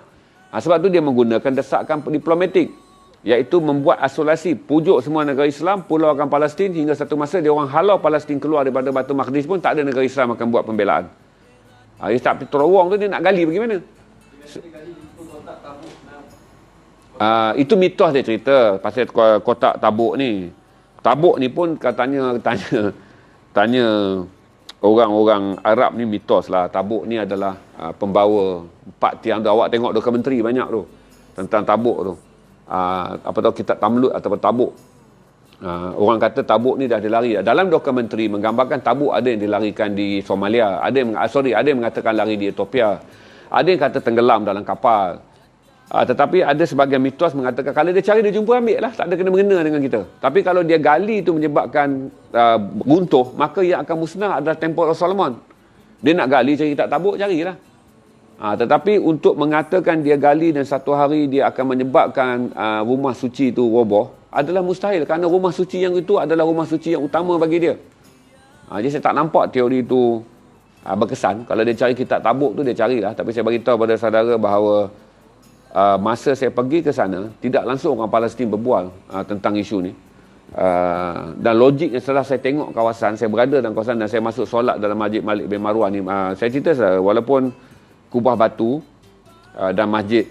Sebab tu dia menggunakan desakan diplomatik. Iaitu membuat isolasi, pujuk semua negara Islam, pulaukan Palestin, hingga satu masa dia orang halau Palestin keluar daripada Baitul Maqdis pun, tak ada negara Islam akan buat pembelaan. Dia tak terowong tu, dia nak gali bagaimana? Itu mitos dia cerita pasal kotak Tabuk ni. Tabuk ni pun katanya tanya orang-orang Arab ni mitos lah. Tabuk ni adalah pembawa 4 tiang tu. Awak tengok dokumentari banyak tu tentang Tabuk tu. Apa tahu kitab Tamlud ataupun Tabuk. Orang kata Tabuk ni dah dilari. Dalam dokumentari menggambarkan Tabuk ada yang dilarikan di Somalia, ada yang mengatakan lari di Ethiopia, ada yang kata tenggelam dalam kapal. Tetapi ada sebahagian mitos mengatakan kalau dia cari, dia jumpa, ambil lah, tak ada kena-mengena dengan kita. Tapi kalau dia gali itu menyebabkan runtuh, maka yang akan musnah adalah Temple of Solomon. Dia nak gali, cari tak Tabuk, carilah. Tetapi untuk mengatakan dia gali dan satu hari dia akan menyebabkan rumah suci itu roboh adalah mustahil, kerana rumah suci yang itu adalah rumah suci yang utama bagi dia. Jadi saya tak nampak teori itu berkesan. Kalau dia cari kitab Tabuk tu, dia carilah. Tapi saya beritahu pada saudara bahawa masa saya pergi ke sana, tidak langsung orang Palestin berbual tentang isu ni. Dan logiknya setelah saya tengok kawasan, saya berada dalam kawasan dan saya masuk solat dalam Masjid Malik bin Marwan ni, saya cerita walaupun kubah batu dan Masjid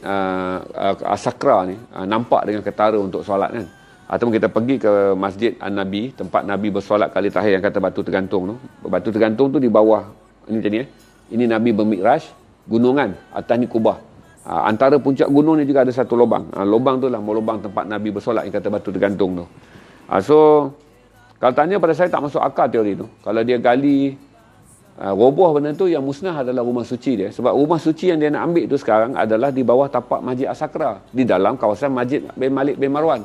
As-Sakra ni nampak dengan ketara untuk solat kan. Ataupun kita pergi ke Masjid An-Nabi, tempat Nabi bersolat kali terakhir yang kata batu tergantung tu. Batu tergantung tu di bawah ini macam ni. Ini Nabi bermikraj, gunungan, atas ni kubah. Antara puncak gunung ni juga ada satu lubang. Lubang tu lah lubang tempat Nabi bersolat yang kata batu tergantung tu. So kalau tanya pada saya, tak masuk akal teori tu. Kalau dia gali roboh benda tu, yang musnah adalah rumah suci dia. Sebab rumah suci yang dia nak ambil tu sekarang adalah di bawah tapak Masjid As-Sakra, di dalam kawasan Masjid bin Malik bin Marwan.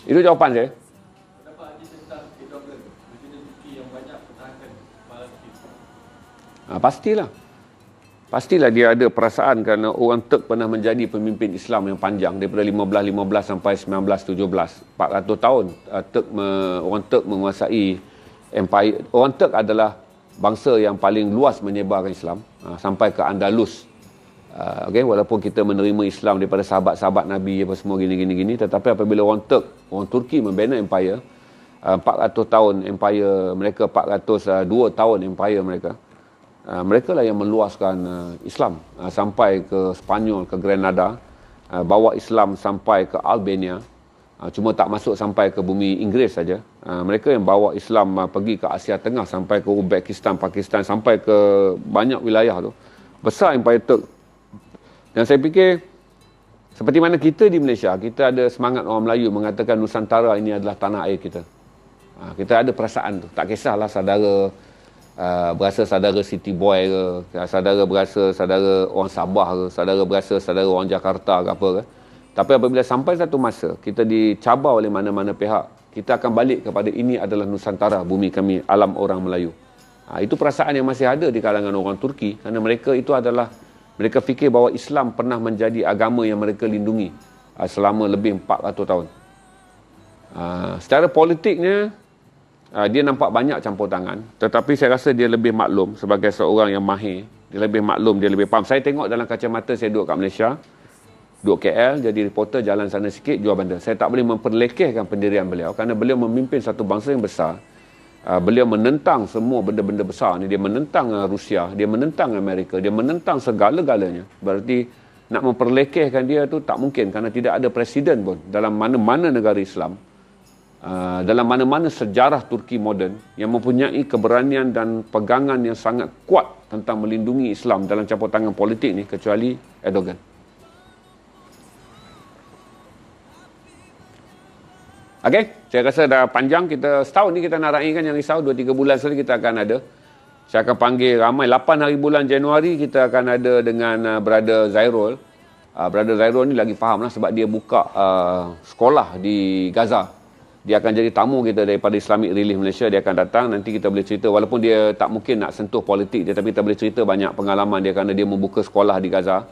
Itu jawapan saya. Pendapat hadis tentang Erdogan, Presiden Turki yang banyak pertahankan Palestin. Pastilah. Pastilah dia ada perasaan kerana orang Turk pernah menjadi pemimpin Islam yang panjang daripada 1515 sampai 1917. 400 tahun orang Turk menguasai empire. Orang Turk adalah bangsa yang paling luas menyebarkan Islam sampai ke Andalus. Okay, walaupun kita menerima Islam daripada sahabat-sahabat Nabi apa semua gini, tetapi apabila orang Turki membina empire, 400 tahun empire mereka, 402 tahun empire mereka. Mereka lah yang meluaskan Islam sampai ke Spanyol, ke Grenada, bawa Islam sampai ke Albania, cuma tak masuk sampai ke bumi Inggeris saja. Mereka yang bawa Islam pergi ke Asia Tengah, sampai ke Uzbekistan, Pakistan, sampai ke banyak wilayah tu. Besar empire Turk. Dan saya fikir seperti mana kita di Malaysia, kita ada semangat orang Melayu mengatakan Nusantara ini adalah tanah air kita. Kita ada perasaan tu. Tak kisahlah saudara berasa saudara City Boy ke, saudara berasa saudara orang Sabah ke, saudara berasa saudara orang Jakarta ke apa ke. Tapi apabila sampai satu masa kita dicabar oleh mana-mana pihak, kita akan balik kepada ini adalah Nusantara, bumi kami, alam orang Melayu. Itu perasaan yang masih ada di kalangan orang Turki, kerana mereka itu adalah, mereka fikir bahawa Islam pernah menjadi agama yang mereka lindungi selama lebih 400 tahun. Secara politiknya dia nampak banyak campur tangan, tetapi saya rasa dia lebih maklum sebagai seorang yang mahir. Dia lebih maklum, dia lebih faham. Saya tengok dalam kacamata, saya duduk kat Malaysia, duduk KL, jadi reporter, jalan sana sikit, jual benda. Saya tak boleh memperlekehkan pendirian beliau, kerana beliau memimpin satu bangsa yang besar. Beliau menentang semua benda-benda besar ni. Dia menentang Rusia, dia menentang Amerika, dia menentang segala-galanya. Berarti nak memperlekehkan dia tu tak mungkin, kerana tidak ada presiden pun dalam mana-mana negara Islam, dalam mana-mana sejarah Turki moden yang mempunyai keberanian dan pegangan yang sangat kuat tentang melindungi Islam dalam campur tangan politik ni, kecuali Erdogan. Okey, saya rasa dah panjang. Kita setahun ni kita nak raikan, yang risau 2-3 bulan sekali kita akan ada. Saya akan panggil ramai. 8 hari bulan Januari kita akan ada dengan Brother Zairul. Brother Zairul ni lagi faham lah, sebab dia buka sekolah di Gaza. Dia akan jadi tamu kita daripada Islamic Relief Malaysia. Dia akan datang, nanti kita boleh cerita, walaupun dia tak mungkin nak sentuh politik dia, tapi kita boleh cerita banyak pengalaman dia, kerana dia membuka sekolah di Gaza.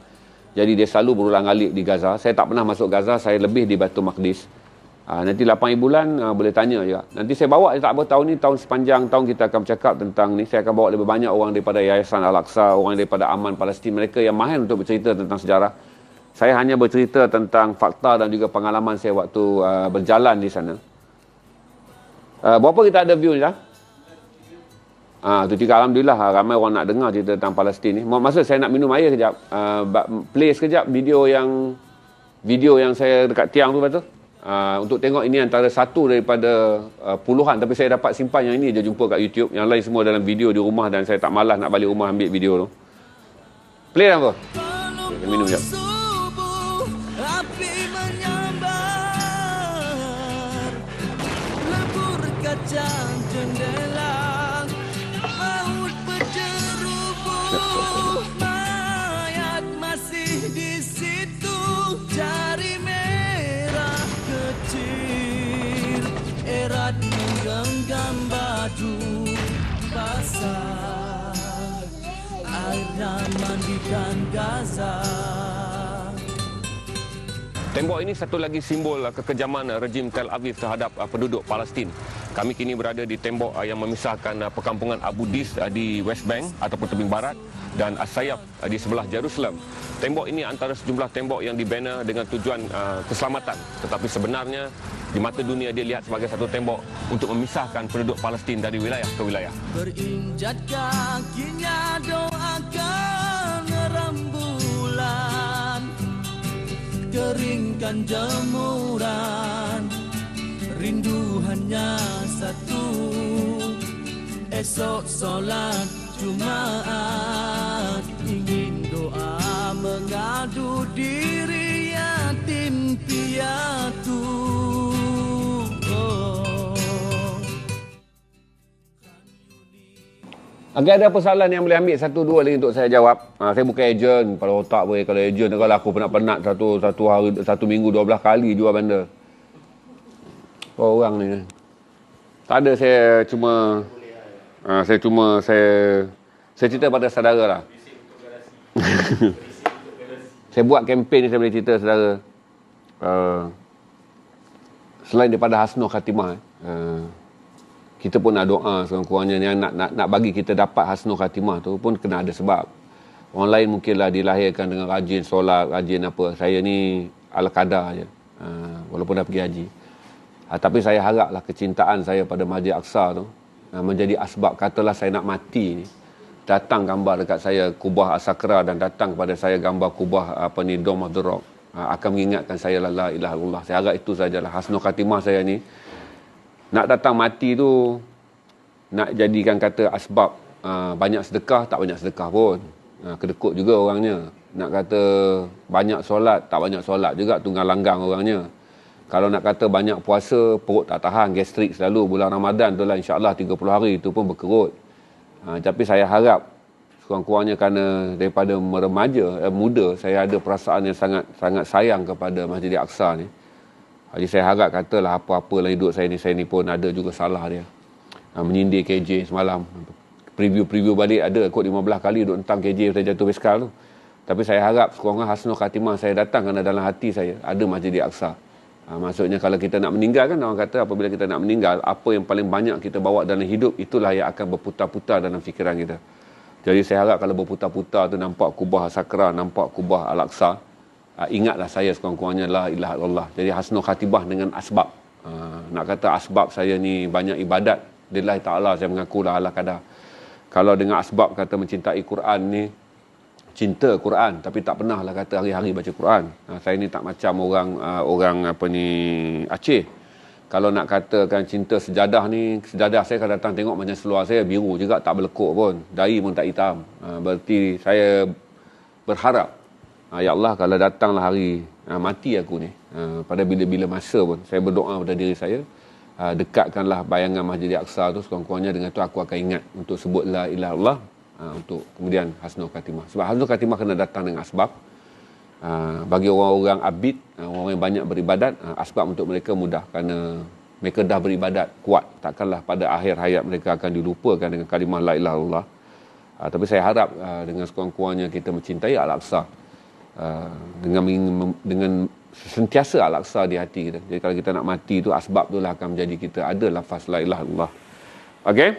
Jadi dia selalu berulang-alik di Gaza. Saya tak pernah masuk Gaza, saya lebih di Baitul Maqdis. Nanti 8 bulan boleh tanya juga. Nanti saya bawa, tak apa, tahun ni tahun sepanjang tahun kita akan bercakap tentang ni. Saya akan bawa lebih banyak orang daripada Yayasan Al-Aqsa, orang daripada Aman Palestin, mereka yang mahir untuk bercerita tentang sejarah. Saya hanya bercerita tentang fakta dan juga pengalaman saya waktu berjalan di sana. Berapa kita ada view ni dah? Tu juga Alhamdulillah, ramai orang nak dengar cerita tentang Palestin ni. Masa saya nak minum air kejap, play sekejap video yang saya dekat tiang tu betul. Untuk tengok ini antara satu daripada puluhan, tapi saya dapat simpan yang ini je jumpa kat YouTube. Yang lain semua dalam video di rumah dan saya tak malas nak balik rumah ambil video tu. Play dah apa? Okay, minum sekejap. Api menyambar, lebur kacang jendela, maut berjerubuh, mayat masih di situ, jari merah kecil, erat menggenggam baju basah, airnya mandikan Gaza. Tembok ini satu lagi simbol kekejaman rejim Tel Aviv terhadap penduduk Palestin. Kami kini berada di tembok yang memisahkan perkampungan Abu Dis di West Bank ataupun tebing barat dan As-Sayaf di sebelah Jerusalem. Tembok ini antara sejumlah tembok yang dibina dengan tujuan keselamatan, tetapi sebenarnya di mata dunia dia lihat sebagai satu tembok untuk memisahkan penduduk Palestin dari wilayah ke wilayah. Berinjak kakinya doakan rembulan, keringkan jemuran, rindu hanya satu, esok solat Jumat, ingin doa mengadu diri yatim piatu. Agak ada persoalan yang boleh ambil satu dua lagi untuk saya jawab. Saya bukan ejen, pada otak boleh. Kalau ejen, kalau aku penat-penat satu hari, satu minggu 12 kali jual benda. Orang ni. Tak ada, saya cerita pada saudara lah. Saya buat kempen ni, saya boleh cerita saudara. Selain daripada Hasnul Khatimah, kita pun nak doa sekurang-kurangnya yang nak bagi kita dapat Hasnul Khatimah tu pun kena ada sebab. Orang lain mungkinlah dilahirkan dengan rajin solat, rajin apa. Saya ni ala kadar je. Walaupun dah pergi haji. Tapi saya haraplah kecintaan saya pada Masjid Aqsa tu menjadi asbab, katalah saya nak mati ni, datang gambar dekat saya kubah As-Sakra dan datang kepada saya gambar kubah Dome of the Rock, akan mengingatkan saya la ilaha illallah. Saya harap itu sajalah Hasnul Khatimah saya ni. Nak datang mati tu, nak jadikan kata asbab banyak sedekah, tak banyak sedekah pun. Kedekut juga orangnya. Nak kata banyak solat, tak banyak solat juga, tunggang langgang orangnya. Kalau nak kata banyak puasa, perut tak tahan, gastrik selalu. Bulan Ramadan tu lah insyaAllah 30 hari tu pun berkerut. Tapi saya harap, sekurang-kurangnya kerana daripada muda, saya ada perasaan yang sangat sayang kepada Masjid Aqsa ni. Jadi saya harap katalah apa-apa dalam hidup saya ni pun ada juga salah dia. Menyindir KJ semalam. Preview balik ada kot 15 kali duduk entang KJ saya jatuh basikal tu. Tapi saya harap sekurang-kurangnya Hasnul Khatimah saya datang kerana dalam hati saya ada Masjid Aqsa. Maksudnya kalau kita nak meninggal kan, orang kata apabila kita nak meninggal, apa yang paling banyak kita bawa dalam hidup, itulah yang akan berputar-putar dalam fikiran kita. Jadi saya harap kalau berputar-putar tu nampak kubah As-Sakra, nampak kubah Al-Aqsa, ingatlah saya sekurang-kurangnya la ilaha illallah. Jadi Hasnul Khatimah dengan asbab. Nak kata asbab saya ni banyak ibadat, lillahi ta'ala saya mengakulah ala kadar. Kalau dengan asbab kata mencintai Quran ni, cinta Quran tapi tak pernah lah kata hari-hari baca Quran. Saya ni tak macam orang Aceh. Kalau nak katakan cinta sejadah ni, sejadah saya kalau datang tengok macam seluar saya biru juga, tak berlekuk pun, dahi pun tak hitam. Berarti saya berharap, ya Allah kalau datanglah hari mati aku ni, pada bila-bila masa pun saya berdoa pada diri saya, dekatkanlah bayangan Masjid Aqsa tu sekurang-kurangnya, dengan tu aku akan ingat untuk sebut la ilaha illallah, untuk kemudian Hasnul Khatimah. Sebab Hasnul Khatimah kena datang dengan asbab. Bagi orang-orang abid, orang yang banyak beribadat, asbab untuk mereka mudah kerana mereka dah beribadat kuat. Takkanlah pada akhir hayat mereka akan dilupakan dengan kalimah la ilaha illallah. Tapi saya harap dengan sekurang-kurangnya kita mencintai Al-Aqsa. dengan sentiasa Al-Aqsa di hati kita. Jadi kalau kita nak mati tu, asbab tu lah akan menjadi kita ada lafaz la ilaha illallah. Okey.